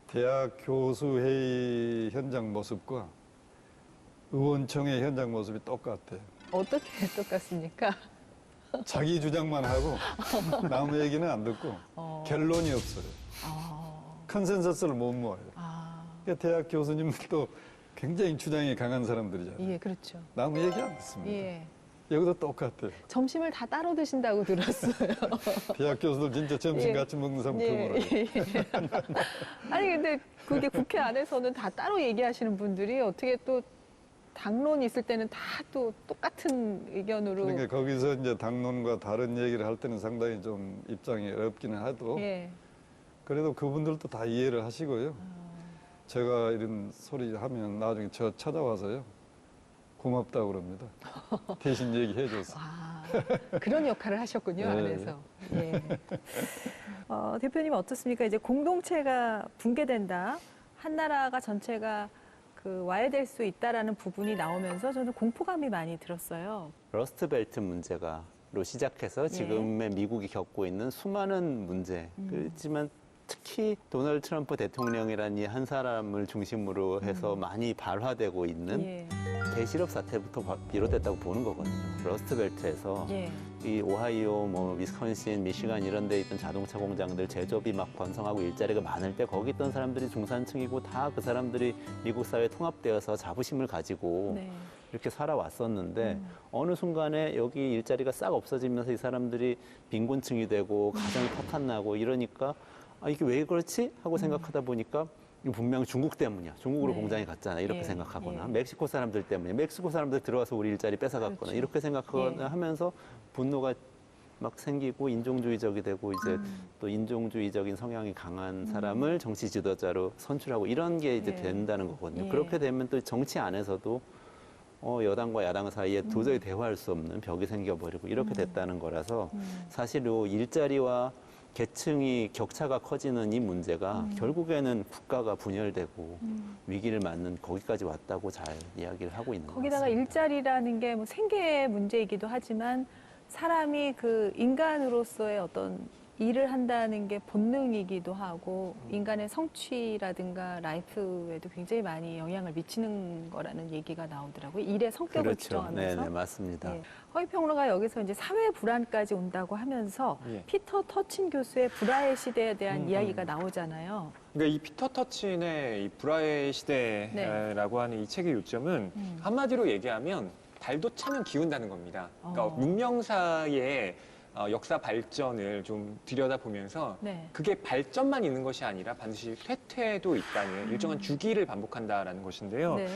대학 교수회의 현장 모습과 의원총회 현장 모습이 똑같아요. 어떻게 똑같습니까? 자기 주장만 하고 남 얘기는 안 듣고 결론이 없어요. 컨센서스를 못 모아요. 그러니까 대학 교수님들도 굉장히 주장이 강한 사람들이잖아요. 예, 그렇죠. 남 얘기 안 듣습니다. 예. 여기도 똑같아요. 점심을 다 따로 드신다고 들었어요. 대학 교수들 진짜 점심 예. 같이 먹는 사람 드물어요. 아니 근데 그게 국회 안에서는 다 따로 얘기하시는 분들이 어떻게 또 당론이 있을 때는 다 또 똑같은 의견으로. 그러니까 거기서 이제 당론과 다른 얘기를 할 때는 상당히 좀 입장이 어렵기는 해도 예. 그래도 그분들도 다 이해를 하시고요. 제가 이런 소리 하면 나중에 저 찾아와서요. 고맙다고 그럽니다. 대신 얘기해줘서. 그런 역할을 하셨군요, 네. 안에서. 예. 대표님 어떻습니까? 이제 공동체가 붕괴된다. 한 나라가 전체가 와해될 수 있다라는 부분이 나오면서 저는 공포감이 많이 들었어요. 러스트벨트 문제가로 시작해서 지금의 미국이 겪고 있는 수많은 문제. 그렇지만 특히 도널드 트럼프 대통령이라는 이 한 사람을 중심으로 해서 많이 발화되고 있는 예. 대실업 사태부터 비롯됐다고 보는 거거든요. 러스트벨트에서 예. 이 오하이오, 뭐 위스콘신, 미시간 이런 데 있던 자동차 공장들 제조업이 막 번성하고 일자리가 많을 때 거기 있던 사람들이 중산층이고 다 그 사람들이 미국 사회에 통합되어서 자부심을 가지고 네. 이렇게 살아왔었는데 어느 순간에 여기 일자리가 싹 없어지면서 이 사람들이 빈곤층이 되고 가정이 파탄나고 이러니까 이게 왜 그렇지? 하고 생각하다 보니까 이거 분명 중국 때문이야. 중국으로 네. 공장에 갔잖아. 이렇게 예, 생각하거나 예. 멕시코 사람들 때문에 멕시코 사람들 들어와서 우리 일자리 뺏어갔거나 그렇죠. 이렇게 생각하거나 예. 하면서 분노가 막 생기고 인종주의적이 되고 이제 또 인종주의적인 성향이 강한 사람을 정치 지도자로 선출하고 이런 게 이제 예. 된다는 거거든요. 예. 그렇게 되면 또 정치 안에서도 여당과 야당 사이에 도저히 대화할 수 없는 벽이 생겨버리고 이렇게 됐다는 거라서 사실 요 일자리와 계층이 격차가 커지는 이 문제가 결국에는 국가가 분열되고 위기를 맞는 거기까지 왔다고 잘 이야기를 하고 있는 것 거기다가 같습니다. 일자리라는 게 뭐 생계의 문제이기도 하지만 사람이 그 인간으로서의 어떤 일을 한다는 게 본능이기도 하고 인간의 성취라든가 라이프에도 굉장히 많이 영향을 미치는 거라는 얘기가 나오더라고요. 일의 성격을 그렇죠. 규정하면서. 네, 맞습니다. 예. 허위평론가 여기서 이제 사회 불안까지 온다고 하면서 예. 피터 터친 교수의 불화의 시대에 대한 이야기가 나오잖아요. 그러니까 이 피터 터친의 이 불화의 시대라고 하는 이 책의 요점은 한마디로 얘기하면 달도 차면 기운다는 겁니다. 그러니까 문명사의 역사 발전을 좀 들여다보면서 네. 그게 발전만 있는 것이 아니라 반드시 쇠퇴도 있다는 일정한 주기를 반복한다라는 것인데요. 네.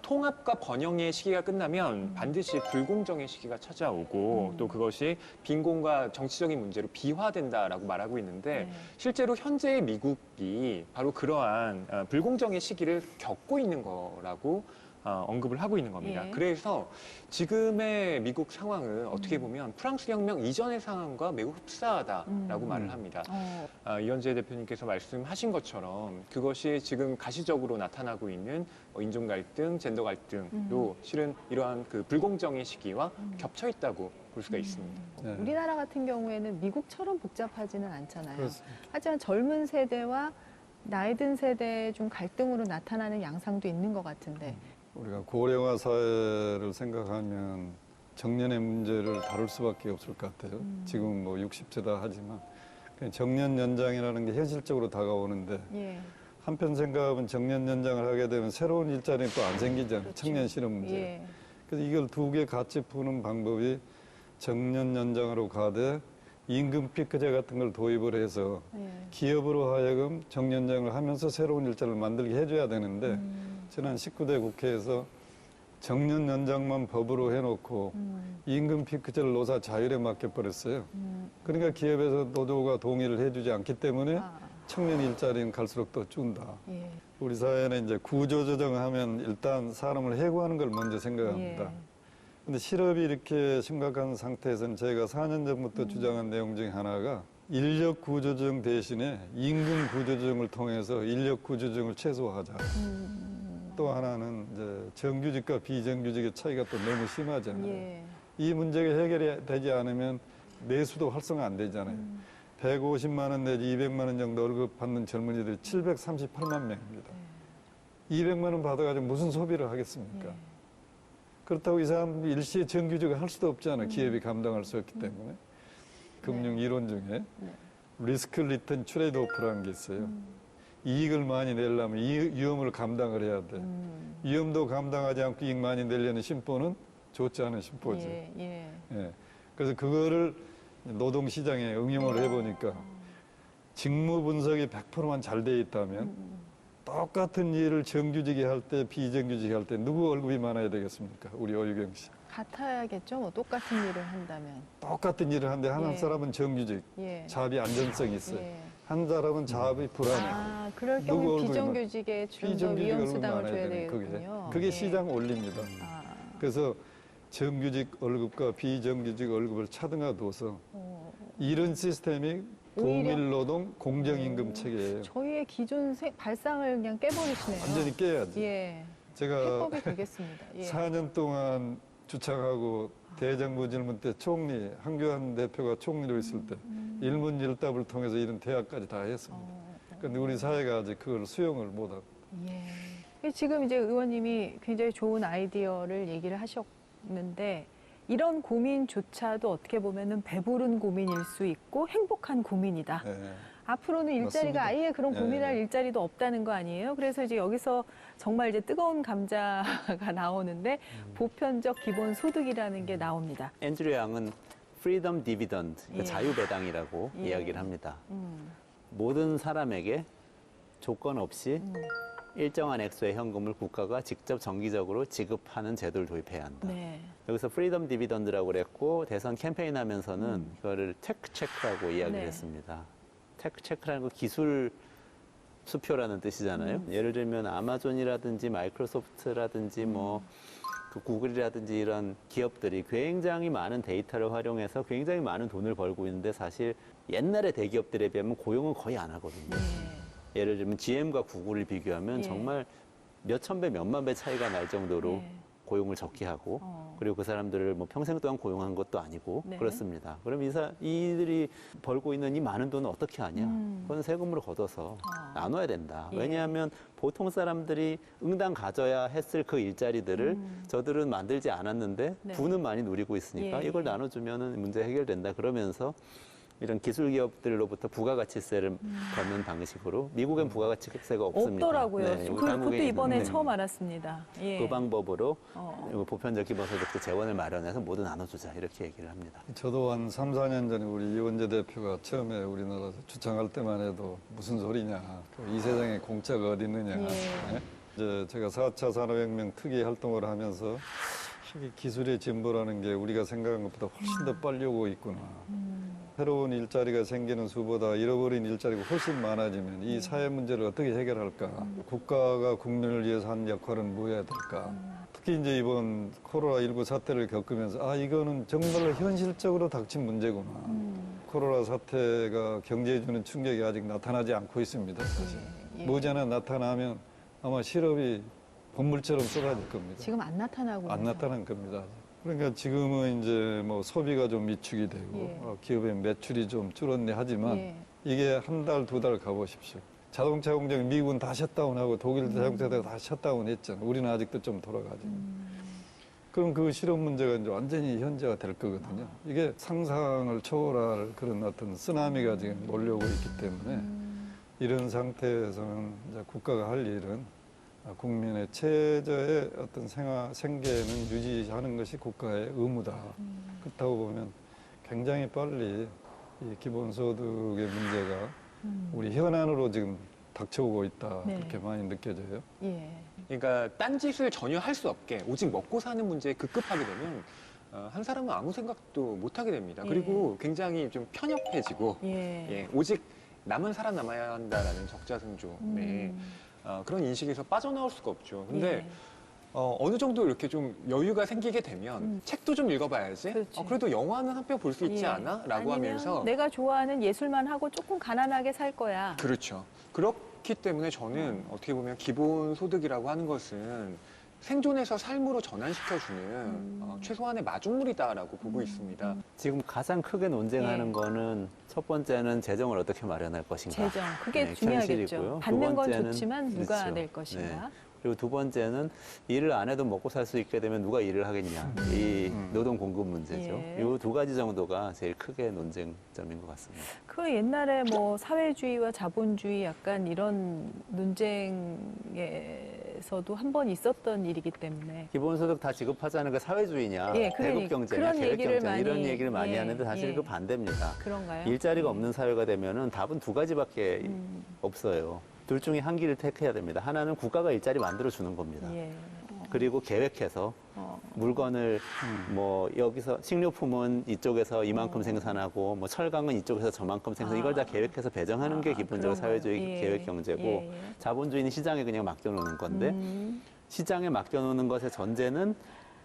통합과 번영의 시기가 끝나면 반드시 불공정의 시기가 찾아오고 또 그것이 빈곤과 정치적인 문제로 비화된다라고 말하고 있는데 네. 실제로 현재의 미국이 바로 그러한 불공정의 시기를 겪고 있는 거라고 언급을 하고 있는 겁니다. 예. 그래서 지금의 미국 상황은 어떻게 보면 프랑스 혁명 이전의 상황과 매우 흡사하다라고 말을 합니다. 이현재 대표님께서 말씀하신 것처럼 그것이 지금 가시적으로 나타나고 있는 인종 갈등, 젠더 갈등도 실은 이러한 그 불공정의 시기와 겹쳐 있다고 볼 수가 있습니다. 네. 우리나라 같은 경우에는 미국처럼 복잡하지는 않잖아요. 그렇습니다. 하지만 젊은 세대와 나이 든 세대의 좀 갈등으로 나타나는 양상도 있는 것 같은데. 우리가 고령화 사회를 생각하면 정년의 문제를 다룰 수밖에 없을 것 같아요. 지금 뭐 60세다 하지만 그냥 정년 연장이라는 게 현실적으로 다가오는데 예. 한편 생각하면 정년 연장을 하게 되면 새로운 일자리는 또 안 생기잖아요. 그렇죠. 청년 실업 문제. 예. 그래서 이걸 두 개 같이 푸는 방법이 정년 연장으로 가되 임금 피크제 같은 걸 도입을 해서 예. 기업으로 하여금 정년장을 하면서 새로운 일자리를 만들게 해줘야 되는데 지난 19대 국회에서 정년 연장만 법으로 해놓고 임금 피크제를 노사 자율에 맡겨버렸어요. 그러니까 기업에서 노조가 동의를 해주지 않기 때문에 청년 일자리는 갈수록 더 준다. 예. 우리 사회는 이제 구조조정하면 일단 사람을 해고하는 걸 먼저 생각합니다. 예. 근데 실업이 이렇게 심각한 상태에서는 저희가 4년 전부터 주장한 내용 중에 하나가 인력 구조조정 대신에 임금 구조조정을 통해서 인력 구조조정을 최소화하자. 또 하나는 이제 정규직과 비정규직의 차이가 또 너무 심하잖아요. 예. 이 문제가 해결이 되지 않으면 내수도 활성화 안 되잖아요. 150만 원 내지 200만 원 정도 월급 받는 젊은이들이 738만 명입니다. 200만 원 받아가지고 무슨 소비를 하겠습니까? 예. 그렇다고 이 사람 일시에 정규직을 할 수도 없잖아요. 기업이 감당할 수 없기 때문에. 금융 이론 중에 리스크 리턴 트레이드 오프라는 게 있어요. 이익을 많이 내려면 위험을 감당을 해야 돼. 위험도 감당하지 않고 이익 많이 내려는 심보는 좋지 않은 심보지. 예. 예. 예. 그래서 그거를 노동시장에 응용을 해보니까 직무 분석이 100%만 잘 돼 있다면 똑같은 일을 정규직이 할 때 비정규직이 할 때 누구 월급이 많아야 되겠습니까? 우리 오유경 씨. 같아야겠죠. 뭐 똑같은 일을 한다면. 똑같은 일을 하는데 한 예. 사람은 정규직, 예. 자업이 안정성이 있어요. 예. 한 사람은 자업이 불안해. 아, 그럴 누구 경우 월급이 비정규직에 좀 더 비정규직 위험 월급 수당을 많아야 줘야 되는 되겠군요. 그게 예. 시장 원리입니다. 아, 그래서 정규직 월급과 비정규직 월급을 차등화둬서 이런 시스템이 동일 노동 공정임금 체계예요. 저희의 기존 발상을 그냥 깨버리시네요. 완전히 깨야지. 예. 제가 해법이 되겠습니다. 예. 4년 동안 주창하고 대정부 질문 때 총리, 한교안 대표가 총리로 있을 때 일문일답을 통해서 이런 대화까지 다 했습니다. 그런데 우리 사회가 아직 그걸 수용을 못하고. 예. 지금 이제 의원님이 굉장히 좋은 아이디어를 얘기를 하셨는데 이런 고민조차도 어떻게 보면은 배부른 고민일 수 있고 행복한 고민이다. 네. 앞으로는 일자리가 맞습니다. 아예 그런 예, 고민할 예. 일자리도 없다는 거 아니에요? 그래서 이제 여기서 정말 이제 뜨거운 감자가 나오는데 보편적 기본 소득이라는 게 나옵니다. 앤드류 양은 프리덤 디비던드, 예. 자유배당이라고 예. 이야기를 합니다. 모든 사람에게 조건 없이 일정한 액수의 현금을 국가가 직접 정기적으로 지급하는 제도를 도입해야 한다. 네. 여기서 프리덤 디비던드라고 그랬고 대선 캠페인 하면서는 그거를 테크 체크라고 이야기를 네. 했습니다. 테크 체크라는 거 기술 수표라는 뜻이잖아요. 예를 들면 아마존이라든지 마이크로소프트라든지 뭐 그 구글이라든지 이런 기업들이 굉장히 많은 데이터를 활용해서 굉장히 많은 돈을 벌고 있는데 사실 옛날의 대기업들에 비하면 고용은 거의 안 하거든요. 예를 들면 GM과 구글을 비교하면 예. 정말 몇천 배, 몇만 배 차이가 날 정도로 예. 고용을 적게 하고 그리고 그 사람들을 뭐 평생 동안 고용한 것도 아니고 네. 그렇습니다. 그럼 이들이 벌고 있는 이 많은 돈은 어떻게 하냐? 그건 세금으로 걷어서 나눠야 된다. 예. 왜냐하면 보통 사람들이 응당 가져야 했을 그 일자리들을 저들은 만들지 않았는데 네. 부는 많이 누리고 있으니까 예. 이걸 나눠주면은 문제 해결된다. 그러면서 이런 기술 기업들로부터 부가가치세를 걷는 방식으로 미국엔 부가가치세가 없습니다. 없더라고요. 네, 그것도 한국에 이번에 있는데 처음 알았습니다. 예. 그 방법으로 어. 보편적 기본소득 재원을 마련해서 모두 나눠주자 이렇게 얘기를 합니다. 저도 한 3, 4년 전에 우리 이원재 대표가 처음에 우리나라 주창할 때만 해도 무슨 소리냐. 이 세상에 공짜가 어디 있느냐. 예. 네? 이제 제가 4차 산업혁명 특위 활동을 하면서 이 기술의 진보라는 게 우리가 생각한 것보다 훨씬 더 빨리 오고 있구나. 새로운 일자리가 생기는 수보다 잃어버린 일자리가 훨씬 많아지면 이 사회 문제를 어떻게 해결할까? 국가가 국민을 위해서 한 역할은 뭐 해야 될까? 특히 이제 이번 코로나19 사태를 겪으면서 이거는 정말로 현실적으로 닥친 문제구나. 코로나 사태가 경제에 주는 충격이 아직 나타나지 않고 있습니다. 사실. 예. 머지않아 나타나면 아마 실업이 본물처럼 쏟아질 겁니다. 지금 안 나타나고 안 있죠. 나타난 겁니다. 그러니까 지금은 이제 뭐 소비가 좀 위축이 되고 예. 기업의 매출이 좀 줄었네 하지만 예. 이게 한 달, 두 달 가보십시오. 자동차 공장 미국은 다 셧다운하고 독일 자동차가 다 셧다운했잖아요. 우리는 아직도 좀 돌아가지. 그럼 그 실업 문제가 이제 완전히 현재가 될 거거든요. 이게 상상을 초월할 그런 어떤 쓰나미가 지금 몰려오고 있기 때문에 이런 상태에서는 이제 국가가 할 일은 국민의 최저의 어떤 생계는 유지하는 것이 국가의 의무다. 그렇다고 보면 굉장히 빨리 이 기본소득의 문제가 우리 현안으로 지금 닥쳐오고 있다. 네. 그렇게 많이 느껴져요. 예. 그러니까 딴짓을 전혀 할 수 없게 오직 먹고 사는 문제에 급급하게 되면 한 사람은 아무 생각도 못 하게 됩니다. 예. 그리고 굉장히 좀 편협해지고 예. 예, 오직 남은 살아남아야 한다라는 적자생존의 그런 인식에서 빠져나올 수가 없죠. 근데 예. 어느 정도 이렇게 좀 여유가 생기게 되면 책도 좀 읽어봐야지. 그렇지. 그래도 영화는 한 편 볼 수 있지 예. 않아? 라고 아니면 하면서 내가 좋아하는 예술만 하고 조금 가난하게 살 거야. 그렇죠. 그렇기 때문에 저는 어떻게 보면 기본소득이라고 하는 것은 생존에서 삶으로 전환시켜주는 최소한의 마중물이다라고 보고 있습니다. 지금 가장 크게 논쟁하는 예. 거는 첫 번째는 재정을 어떻게 마련할 것인가. 재정. 그게 네, 중요하겠죠. 현실이고요. 받는 두 건 번째는 좋지만 누가 그렇죠. 낼 것인가. 네. 그리고 두 번째는 일을 안 해도 먹고 살 수 있게 되면 누가 일을 하겠냐. 이 노동 공급 문제죠. 예. 이 두 가지 정도가 제일 크게 논쟁점인 것 같습니다. 그 옛날에 뭐 사회주의와 자본주의 약간 이런 논쟁에서도 한 번 있었던 일이기 때문에 기본소득 다 지급하자는 게 사회주의냐, 예, 대국 경제냐, 그런 계획 얘기를 경제냐 이런 많이, 얘기를 많이 예, 하는데 사실 예. 그 반대입니다. 그런가요? 일자리가 없는 사회가 되면은 답은 두 가지밖에 없어요. 둘 중에 한 길을 택해야 됩니다. 하나는 국가가 일자리 만들어 주는 겁니다. 예. 그리고 계획해서 물건을 뭐 여기서 식료품은 이쪽에서 이만큼 생산하고 뭐 철강은 이쪽에서 저만큼 생산 이걸 다 계획해서 배정하는 게 기본적으로 그런가요? 사회주의 예. 계획 경제고 예, 예. 자본주의는 시장에 그냥 맡겨놓는 건데 시장에 맡겨놓는 것의 전제는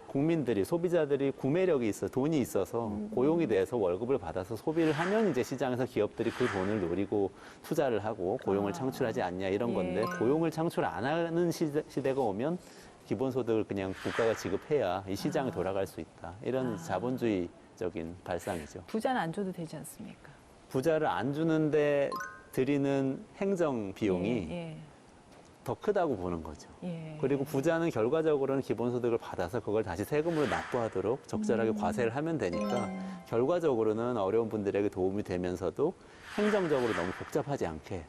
국민들이 소비자들이 구매력이 있어 돈이 있어서 고용이 돼서 월급을 받아서 소비를 하면 이제 시장에서 기업들이 그 돈을 노리고 투자를 하고 고용을 창출하지 않냐 이런 건데 예. 고용을 창출 안 하는 시대가 오면 기본소득을 그냥 국가가 지급해야 이 시장이 돌아갈 수 있다 이런 자본주의적인 발상이죠. 부자는 안 줘도 되지 않습니까? 부자를 안 주는데 들이는 행정 비용이 예. 더 크다고 보는 거죠. 예. 그리고 부자는 결과적으로는 기본소득을 받아서 그걸 다시 세금으로 납부하도록 적절하게 과세를 하면 되니까 결과적으로는 어려운 분들에게 도움이 되면서도 행정적으로 너무 복잡하지 않게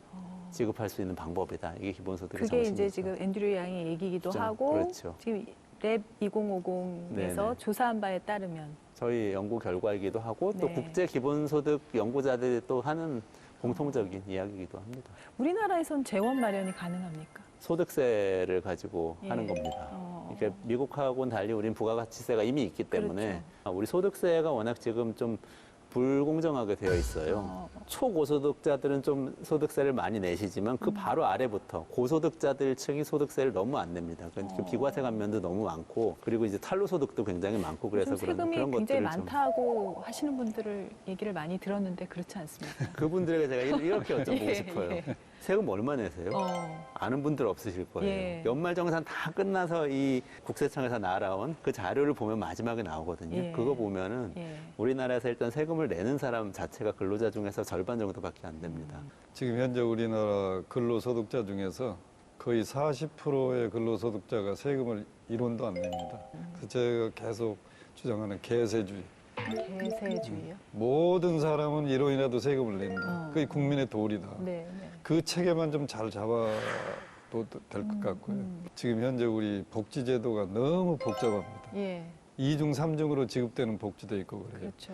지급할 수 있는 방법이다. 이게 기본소득의 그게 정신이죠. 이제 지금 앤드류 양의 얘기이기도 좀, 하고 그렇죠. 지금 랩 2050에서 네네. 조사한 바에 따르면 저희 연구 결과이기도 하고 또 네. 국제 기본소득 연구자들이 또 하는 공통적인 이야기이기도 합니다. 우리나라에선 재원 마련이 가능합니까? 소득세를 가지고 예. 하는 겁니다. 어. 이게 미국하고는 달리 우리는 부가가치세가 이미 있기 때문에 우리 소득세가 워낙 지금 좀 불공정하게 되어 있어요. 초고소득자들은 좀 소득세를 많이 내시지만 그 바로 아래부터 고소득자들 층이 소득세를 너무 안 냅니다. 그 비과세 감면도 너무 많고 그리고 이제 탄로소득도 굉장히 많고 그래서 요즘 세금이 그런 굉장히 것들을 좀 많다고 하시는 분들을 얘기를 많이 들었는데 그렇지 않습니까? 그분들에게 제가 이렇게 여쭤보고 예, 싶어요. 예. 세금 얼마 내세요? 아는 분들 없으실 거예요. 예. 연말정산 다 끝나서 이 국세청에서 날아온 그 자료를 보면 마지막에 나오거든요. 예. 그거 보면은 예. 우리나라에서 일단 세금을 내는 사람 자체가 근로자 중에서 절반 정도밖에 안 됩니다. 지금 현재 우리나라 근로소득자 중에서 거의 40%의 근로소득자가 세금을 1원도 안 냅니다. 그래서 제가 계속 주장하는 개세주의. 개세주의요? 모든 사람은 1원이라도 세금을 낸다. 그게 국민의 도리다. 네, 네. 그 체계만 좀 잘 잡아도 될 것 같고요. 지금 현재 우리 복지제도가 너무 복잡합니다. 예, 2중, 3중으로 지급되는 복지도 있고 그래요. 그렇죠.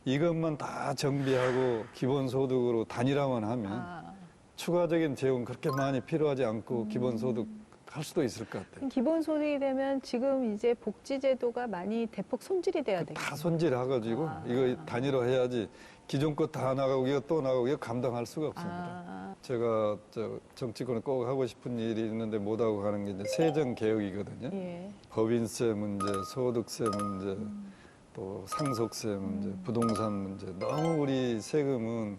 이것만 다 정비하고 기본소득으로 단일화만 하면 추가적인 재원 그렇게 많이 필요하지 않고 기본소득 할 수도 있을 것 같아요. 기본소득이 되면 지금 이제 복지제도가 많이 대폭 손질이 돼야 되겠네요. 다 손질해가지고 이거 단일화해야지 기존 거 다 나가고 이거 또 나가고 이거 감당할 수가 없습니다. 제가 정치권에 꼭 하고 싶은 일이 있는데 못하고 가는 게 이제 세정개혁이거든요. 예. 법인세 문제, 소득세 문제, 또 상속세 문제, 부동산 문제. 너무 우리 세금은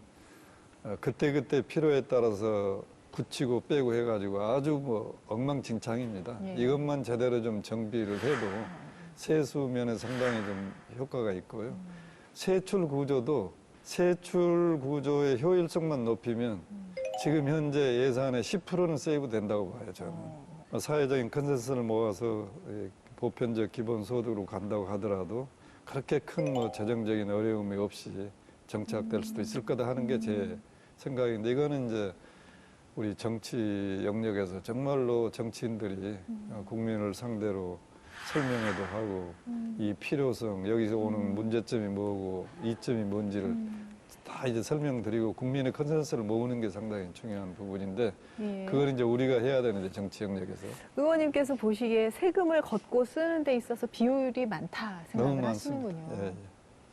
그때그때 필요에 따라서 붙이고 빼고 해가지고 아주 뭐 엉망진창입니다. 예. 이것만 제대로 좀 정비를 해도 세수 면에 상당히 좀 효과가 있고요. 세출 구조의 효율성만 높이면 지금 현재 예산의 10%는 세이브 된다고 봐요, 저는. 사회적인 컨센서스를 모아서 보편적 기본소득으로 간다고 하더라도 그렇게 큰 뭐 재정적인 어려움이 없이 정착될 수도 있을 거다 하는 게 제 생각인데 이거는 이제 우리 정치 영역에서 정말로 정치인들이 국민을 상대로 설명회도 하고 이 필요성, 여기서 오는 문제점이 뭐고 이점이 뭔지를 다 이제 설명드리고 국민의 컨센서스를 모으는 게 상당히 중요한 부분인데 예. 그걸 이제 우리가 해야 되는데 정치 영역에서 의원님께서 보시기에 세금을 걷고 쓰는 데 있어서 비율이 많다 너무 생각을 많습니다. 하시는군요. 예, 예.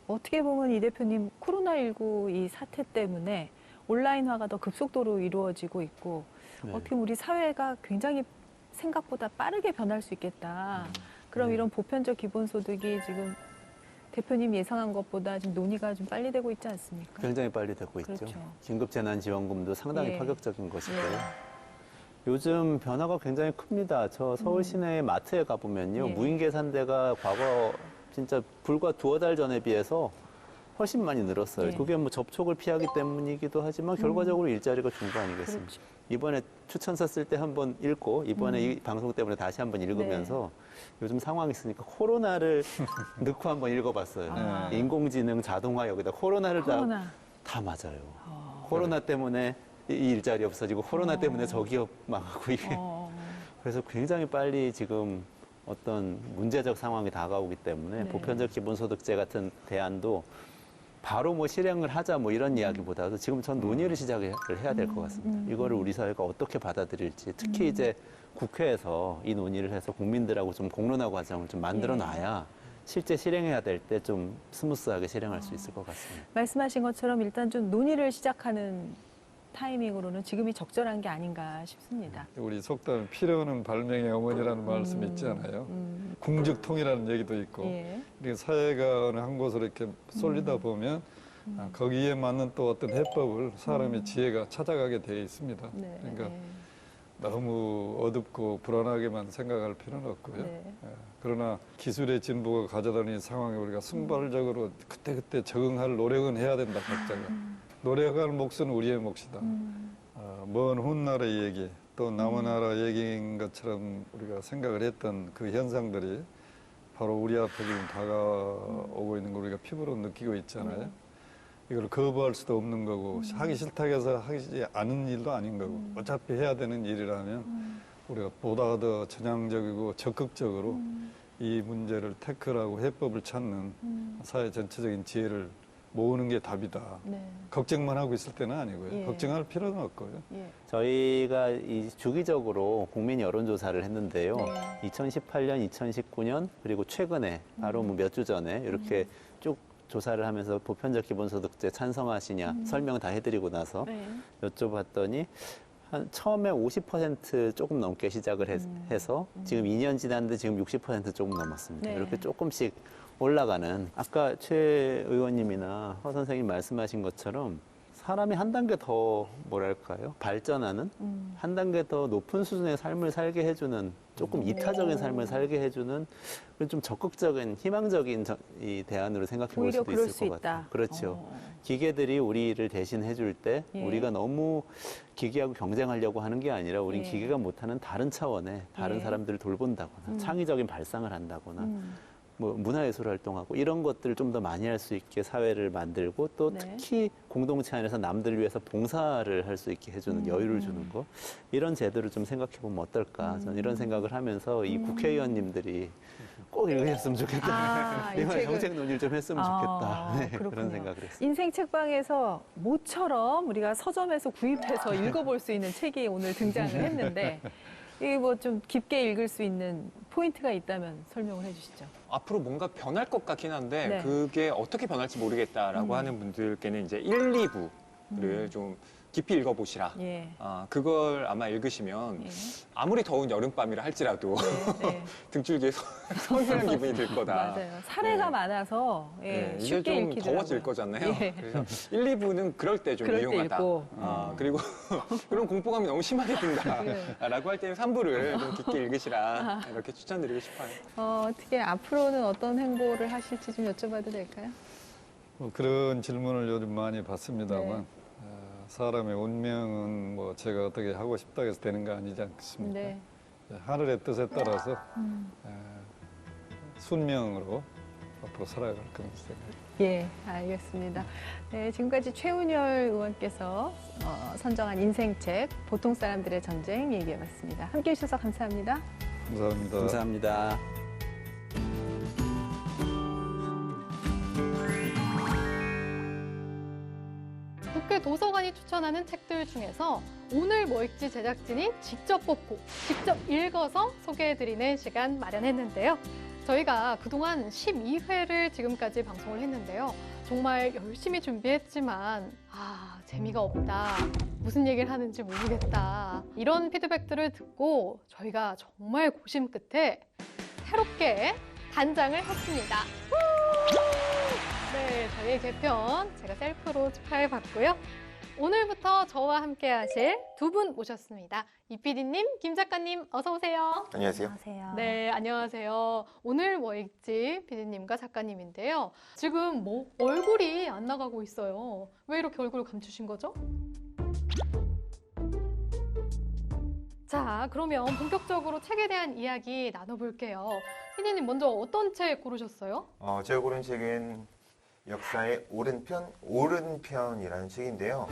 어떻게 보면 이 대표님 코로나19 이 사태 때문에 온라인화가 더 급속도로 이루어지고 있고 네. 어떻게 보면 우리 사회가 굉장히 생각보다 빠르게 변할 수 있겠다. 그럼 네. 이런 보편적 기본소득이 지금 대표님 예상한 것보다 지금 논의가 좀 빨리 되고 있지 않습니까? 굉장히 빨리 되고 있죠. 그렇죠. 긴급재난지원금도 상당히 예. 파격적인 것이고요. 예. 요즘 변화가 굉장히 큽니다. 저 서울 시내 마트에 가보면요. 예. 무인 계산대가 과거 진짜 불과 두어 달 전에 비해서 훨씬 많이 늘었어요. 예. 그게 뭐 접촉을 피하기 때문이기도 하지만 결과적으로 일자리가 준 거 아니겠습니까? 그렇죠. 이번에 추천서 쓸 때 한번 읽고 이번에 이 방송 때문에 다시 한번 읽으면서 요즘 상황이 있으니까 코로나를 넣고 한번 읽어봤어요. 아. 인공지능, 자동화 여기다 코로나를 코로나. 다 맞아요. 코로나 때문에 이 일자리 없어지고 코로나 때문에 저 기업 망하고 이게 그래서 굉장히 빨리 지금 어떤 문제적 상황이 다가오기 때문에 네. 보편적 기본소득제 같은 대안도 바로 뭐 실행을 하자 뭐 이런 이야기보다도 지금 전 논의를 시작을 해야 될 것 같습니다. 이거를 우리 사회가 어떻게 받아들일지 특히 이제 국회에서 이 논의를 해서 국민들하고 좀 공론화 과정을 좀 만들어 놔야 실제 실행해야 될 때 좀 스무스하게 실행할 수 있을 것 같습니다. 말씀하신 것처럼 일단 좀 논의를 시작하는 타이밍으로는 지금이 적절한 게 아닌가 싶습니다. 우리 속담에 필요는 발명의 어머니라는 말씀이 있잖아요. 궁죽통이라는 얘기도 있고 예. 이렇게 사회가 어느 한 곳으로 이렇게 쏠리다 보면 거기에 맞는 또 어떤 해법을 사람의 지혜가 찾아가게 되어 있습니다. 네. 그러니까 네. 너무 어둡고 불안하게만 생각할 필요는 없고요. 네. 예, 그러나 기술의 진보가 가져다는 이 상황에 우리가 순발적으로 그때그때 적응할 노력은 해야 된다, 각자가. 노력할 몫은 우리의 몫이다. 먼 훗날의 얘기, 또 남은 나라 얘기인 것처럼 우리가 생각을 했던 그 현상들이 바로 우리 앞에 지금 다가오고 있는 걸 우리가 피부로 느끼고 있잖아요. 이걸 거부할 수도 없는 거고 하기 싫다고 해서 하지 않은 일도 아닌 거고 어차피 해야 되는 일이라면 우리가 보다 더 전향적이고 적극적으로 이 문제를 태클하고 해법을 찾는 사회 전체적인 지혜를 모으는 게 답이다. 네. 걱정만 하고 있을 때는 아니고요. 예. 걱정할 필요는 없고요. 예. 저희가 이 주기적으로 국민 여론조사를 했는데요. 네. 2018년, 2019년 그리고 최근에 바로 뭐 몇 주 전에 이렇게 쭉 조사를 하면서 보편적 기본소득제 찬성하시냐 설명 다 해드리고 나서 네. 여쭤봤더니 한 처음에 50% 조금 넘게 시작을 해서 지금 2년 지났는데 지금 60% 조금 넘었습니다. 네. 이렇게 조금씩 올라가는 아까 최 의원님이나 허 선생님 말씀하신 것처럼 사람이 한 단계 더 뭐랄까요? 발전하는 한 단계 더 높은 수준의 삶을 살게 해주는 조금 이타적인 삶을 살게 해주는 그런 좀 적극적인 희망적인 이 대안으로 생각해 볼 오히려 수도 그럴 있을 수 것 같아요. 있다. 그렇죠. 기계들이 우리를 대신 해줄 때 예. 우리가 너무 기계하고 경쟁하려고 하는 게 아니라 우린 예. 기계가 못하는 다른 차원의 다른 예. 사람들을 돌본다거나 창의적인 발상을 한다거나 음. 뭐 문화예술 활동하고 이런 것들을 좀 더 많이 할 수 있게 사회를 만들고 또 네. 특히 공동체 안에서 남들을 위해서 봉사를 할 수 있게 해주는 여유를 주는 거 이런 제도를 좀 생각해 보면 어떨까 저는 이런 생각을 하면서 이 국회의원님들이 꼭 읽으셨으면 좋겠다 아, 이 이말 책을- 정책 논의를 좀 했으면 좋겠다 네, 그렇군요. 그런 생각을 했습니다. 인생 책방에서 모처럼 우리가 서점에서 구입해서 읽어볼 수 있는 책이 오늘 등장을 했는데 이 뭐 좀 깊게 읽을 수 있는 포인트가 있다면 설명을 해주시죠. 앞으로 뭔가 변할 것 같긴 한데 네. 그게 어떻게 변할지 모르겠다라고 하는 분들께는 이제 1, 2부를 좀 깊이 읽어보시라. 예. 그걸 아마 읽으시면 예. 아무리 더운 여름밤이라 할지라도 네, 네. 등줄기에 서늘한 기분이 들 거다. 맞아요. 사례가 네. 많아서 예, 네, 이제 쉽게 좀 읽히더라고요. 더워질 거잖아요. 예. 그래서 1, 2부는 그럴 때 좀 그럴 때 유용하다. 읽고. 그리고 그런 공포감이 너무 심하게 네. 든다라고 할 때는 3부를 좀 깊게 읽으시라 이렇게 추천드리고 싶어요. 어떻게 앞으로는 어떤 행보를 하실지 좀 여쭤봐도 될까요? 뭐 그런 질문을 요즘 많이 받습니다만 네. 사람의 운명은 뭐 제가 어떻게 하고 싶다 해서 되는 거 아니지 않겠습니까? 네. 하늘의 뜻에 따라서 순명으로 앞으로 살아갈 겁니다. 예, 알겠습니다. 네, 지금까지 최운열 의원께서 선정한 인생책 보통 사람들의 전쟁 얘기해봤습니다. 함께해 주셔서 감사합니다. 감사합니다. 감사합니다. 국회 도서관이 추천하는 책들 중에서 오늘 뭐 읽지 제작진이 직접 뽑고 직접 읽어서 소개해드리는 시간 마련했는데요. 저희가 그동안 12회를 지금까지 방송을 했는데요. 정말 열심히 준비했지만 재미가 없다. 무슨 얘기를 하는지 모르겠다. 이런 피드백들을 듣고 저희가 정말 고심 끝에 새롭게 단장을 했습니다. 네, 저희 개편 제가 셀프로 축하해봤고요. 오늘부터 저와 함께 하실 두 분 모셨습니다. 이 PD님, 김 작가님 어서 오세요. 안녕하세요. 네, 안녕하세요. 오늘 뭐 읽지 PD님과 작가님인데요. 지금 뭐 얼굴이 안 나가고 있어요. 왜 이렇게 얼굴을 감추신 거죠? 자, 그러면 본격적으로 책에 대한 이야기 나눠볼게요. PD님 먼저 어떤 책 고르셨어요? 제가 고른 책은 역사의 오른편이라는 책인데요.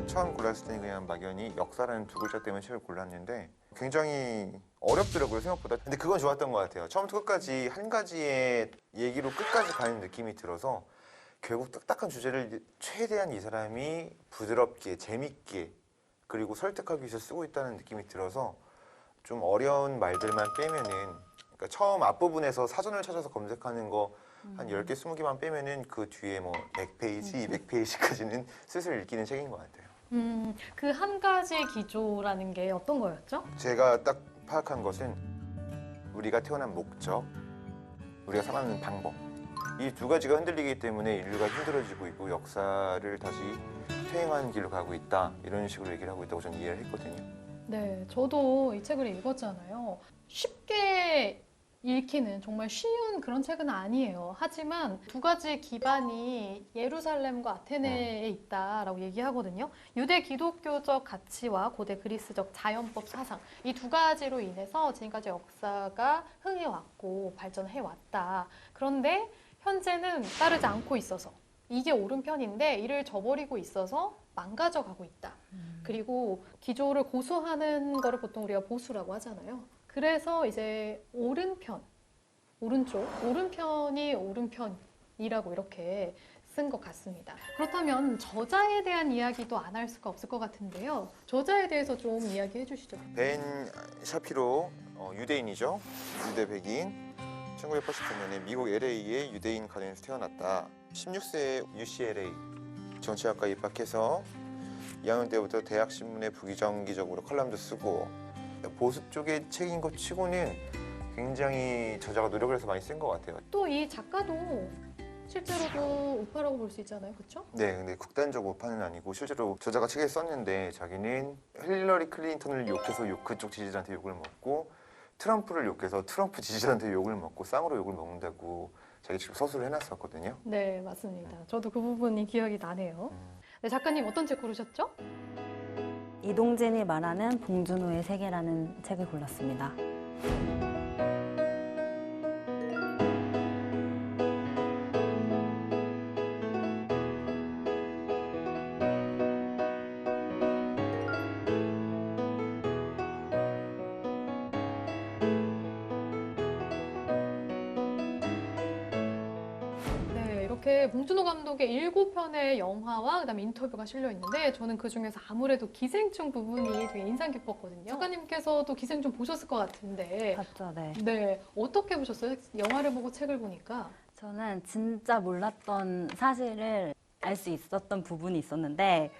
처음 골랐을 때는 그냥 막연히 역사라는 두 글자 때문에 책을 골랐는데 굉장히 어렵더라고요, 생각보다. 근데 그건 좋았던 것 같아요. 처음부터 끝까지 한 가지의 얘기로 끝까지 가는 느낌이 들어서 결국 딱딱한 주제를 최대한 이 사람이 부드럽게, 재밌게 그리고 설득하기 위해서 쓰고 있다는 느낌이 들어서 좀 어려운 말들만 빼면은 그러니까 처음 앞부분에서 사전을 찾아서 검색하는 거 한 10개, 20개만 빼면은 그 뒤에 뭐 100페이지, 200페이지까지는 슬슬 읽히는 책인 것 같아요. 그 한 가지 기조라는 게 어떤 거였죠? 제가 딱 파악한 것은 우리가 태어난 목적, 우리가 살아가는 방법 이 두 가지가 흔들리기 때문에 인류가 힘들어지고 있고 역사를 다시 퇴행하는 길로 가고 있다 이런 식으로 얘기를 하고 있다고 저는 이해를 했거든요. 네, 저도 이 책을 읽었잖아요. 쉽게 읽기는 정말 쉬운 그런 책은 아니에요. 하지만 두 가지 기반이 예루살렘과 아테네에 있다라고 얘기하거든요. 유대 기독교적 가치와 고대 그리스적 자연법 사상, 이 두 가지로 인해서 지금까지 역사가 흥해왔고 발전해왔다. 그런데 현재는 따르지 않고 있어서 이게 옳은 편인데 이를 저버리고 있어서 망가져가고 있다. 그리고 기조를 고수하는 거를 보통 우리가 보수라고 하잖아요. 그래서 이제 오른편, 오른편이 오른편이라고 이렇게 쓴 것 같습니다. 그렇다면 저자에 대한 이야기도 안 할 수가 없을 것 같은데요. 저자에 대해서 좀 이야기해 주시죠. 벤 샤피로 유대인이죠. 유대 백인. 1989년에 미국 LA의 유대인 가정에서 태어났다. 16세에 UCLA 정치학과 입학해서 2학년 때부터 대학 신문에 부정기적으로 컬럼도 쓰고 보수 쪽의 책인 것 치고는 굉장히 저자가 노력을 해서 많이 쓴 것 같아요. 또 이 작가도 실제로도 우파라고 볼 수 있잖아요. 그렇죠? 네, 근데 극단적 우파는 아니고 실제로 저자가 책에 썼는데 자기는 힐러리 클린턴을 욕해서 그쪽 지지자한테 욕을 먹고 트럼프를 욕해서 트럼프 지지자한테 욕을 먹고 쌍으로 욕을 먹는다고 자기 직접 서술을 해놨었거든요. 네, 맞습니다. 저도 그 부분이 기억이 나네요. 네, 작가님 어떤 책 고르셨죠? 이동진이 말하는 봉준호의 세계라는 책을 골랐습니다. 이렇게 봉준호 감독의 7편의 영화와 그다음에 인터뷰가 실려 있는데 저는 그 중에서 아무래도 기생충 부분이 되게 인상 깊었거든요. 작가님께서도 기생충 보셨을 것 같은데. 봤죠, 네. 네, 어떻게 보셨어요? 영화를 보고 책을 보니까. 저는 진짜 몰랐던 사실을 알 수 있었던 부분이 있었는데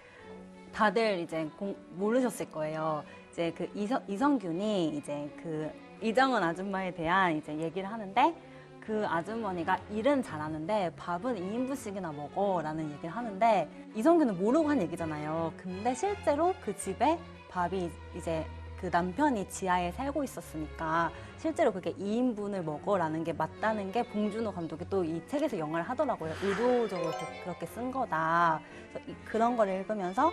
다들 이제 모르셨을 거예요. 이제 그 이성균이 이제 그 이정은 아줌마에 대한 이제 얘기를 하는데 그 아주머니가 일은 잘하는데 밥은 2인분씩이나 먹어라는 얘기를 하는데 이성균은 모르고 한 얘기잖아요. 근데 실제로 그 집에 밥이 이제 그 남편이 지하에 살고 있었으니까 실제로 그게 2인분을 먹어라는 게 맞다는 게 봉준호 감독이 또 이 책에서 영화를 하더라고요. 의도적으로 그렇게 쓴 거다. 그래서 그런 걸 읽으면서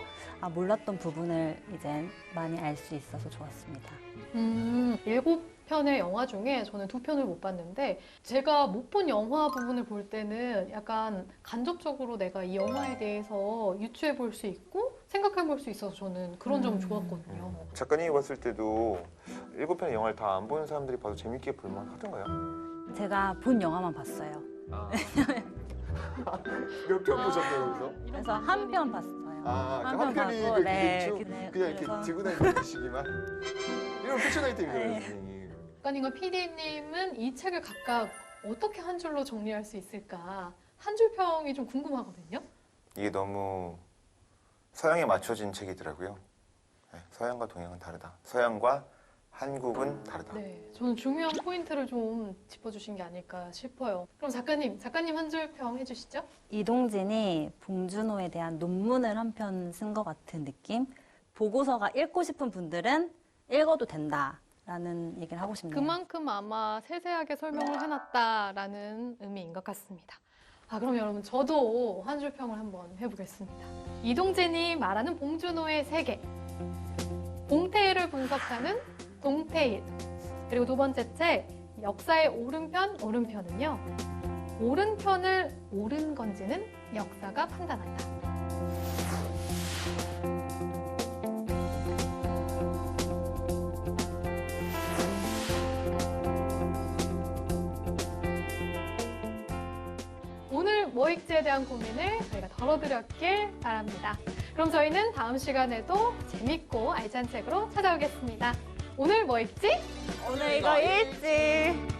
몰랐던 부분을 이제 많이 알 수 있어서 좋았습니다. 7편의 영화 중에 저는 2편을 못 봤는데 제가 못 본 영화 부분을 볼 때는 약간 간접적으로 내가 이 영화에 대해서 유추해 볼 수 있고 생각해 볼 수 있어서 저는 그런 점이 좋았거든요. 작가님이 봤을 때도 7편의 영화를 다 안 보는 사람들이 봐도 재밌게 볼만 하던가요? 제가 본 영화만 봤어요. 몇 편 보셨어요, 여기서? 그래서 한 편 봤어요. 한 편이 봤고, 그 네, 기생충? 그냥 그래서- 이렇게 들고 다니는 시기만? 이런 패션 아이템이잖아요, 네. 선생님. 작가님과 PD님은 이 책을 각각 어떻게 한 줄로 정리할 수 있을까? 한 줄 평이 좀 궁금하거든요. 이게 너무 서양에 맞춰진 책이더라고요. 네, 서양과 동양은 다르다. 서양과 한국은 다르다. 네, 저는 중요한 포인트를 좀 짚어주신 게 아닐까 싶어요. 그럼 작가님 한 줄 평 해주시죠. 이동진이 봉준호에 대한 논문을 한 편 쓴 것 같은 느낌? 보고서가 읽고 싶은 분들은 읽어도 된다라는 얘기를 하고 싶네요. 그만큼 아마 세세하게 설명을 해놨다라는 의미인 것 같습니다. 그럼 여러분 저도 한 줄 평을 한번 해보겠습니다. 이동진이 말하는 봉준호의 세계. 봉태일을 분석하는 동태일. 그리고 두 번째 책 역사의 오른편은요. 오른편을 옳은 건지는 역사가 판단한다. 오늘 뭐익지에 대한 고민을 저희가 덜어드렸길 바랍니다. 그럼 저희는 다음 시간에도 재밌고 알찬 책으로 찾아오겠습니다. 오늘 뭐익지? 오늘 이거 읽지.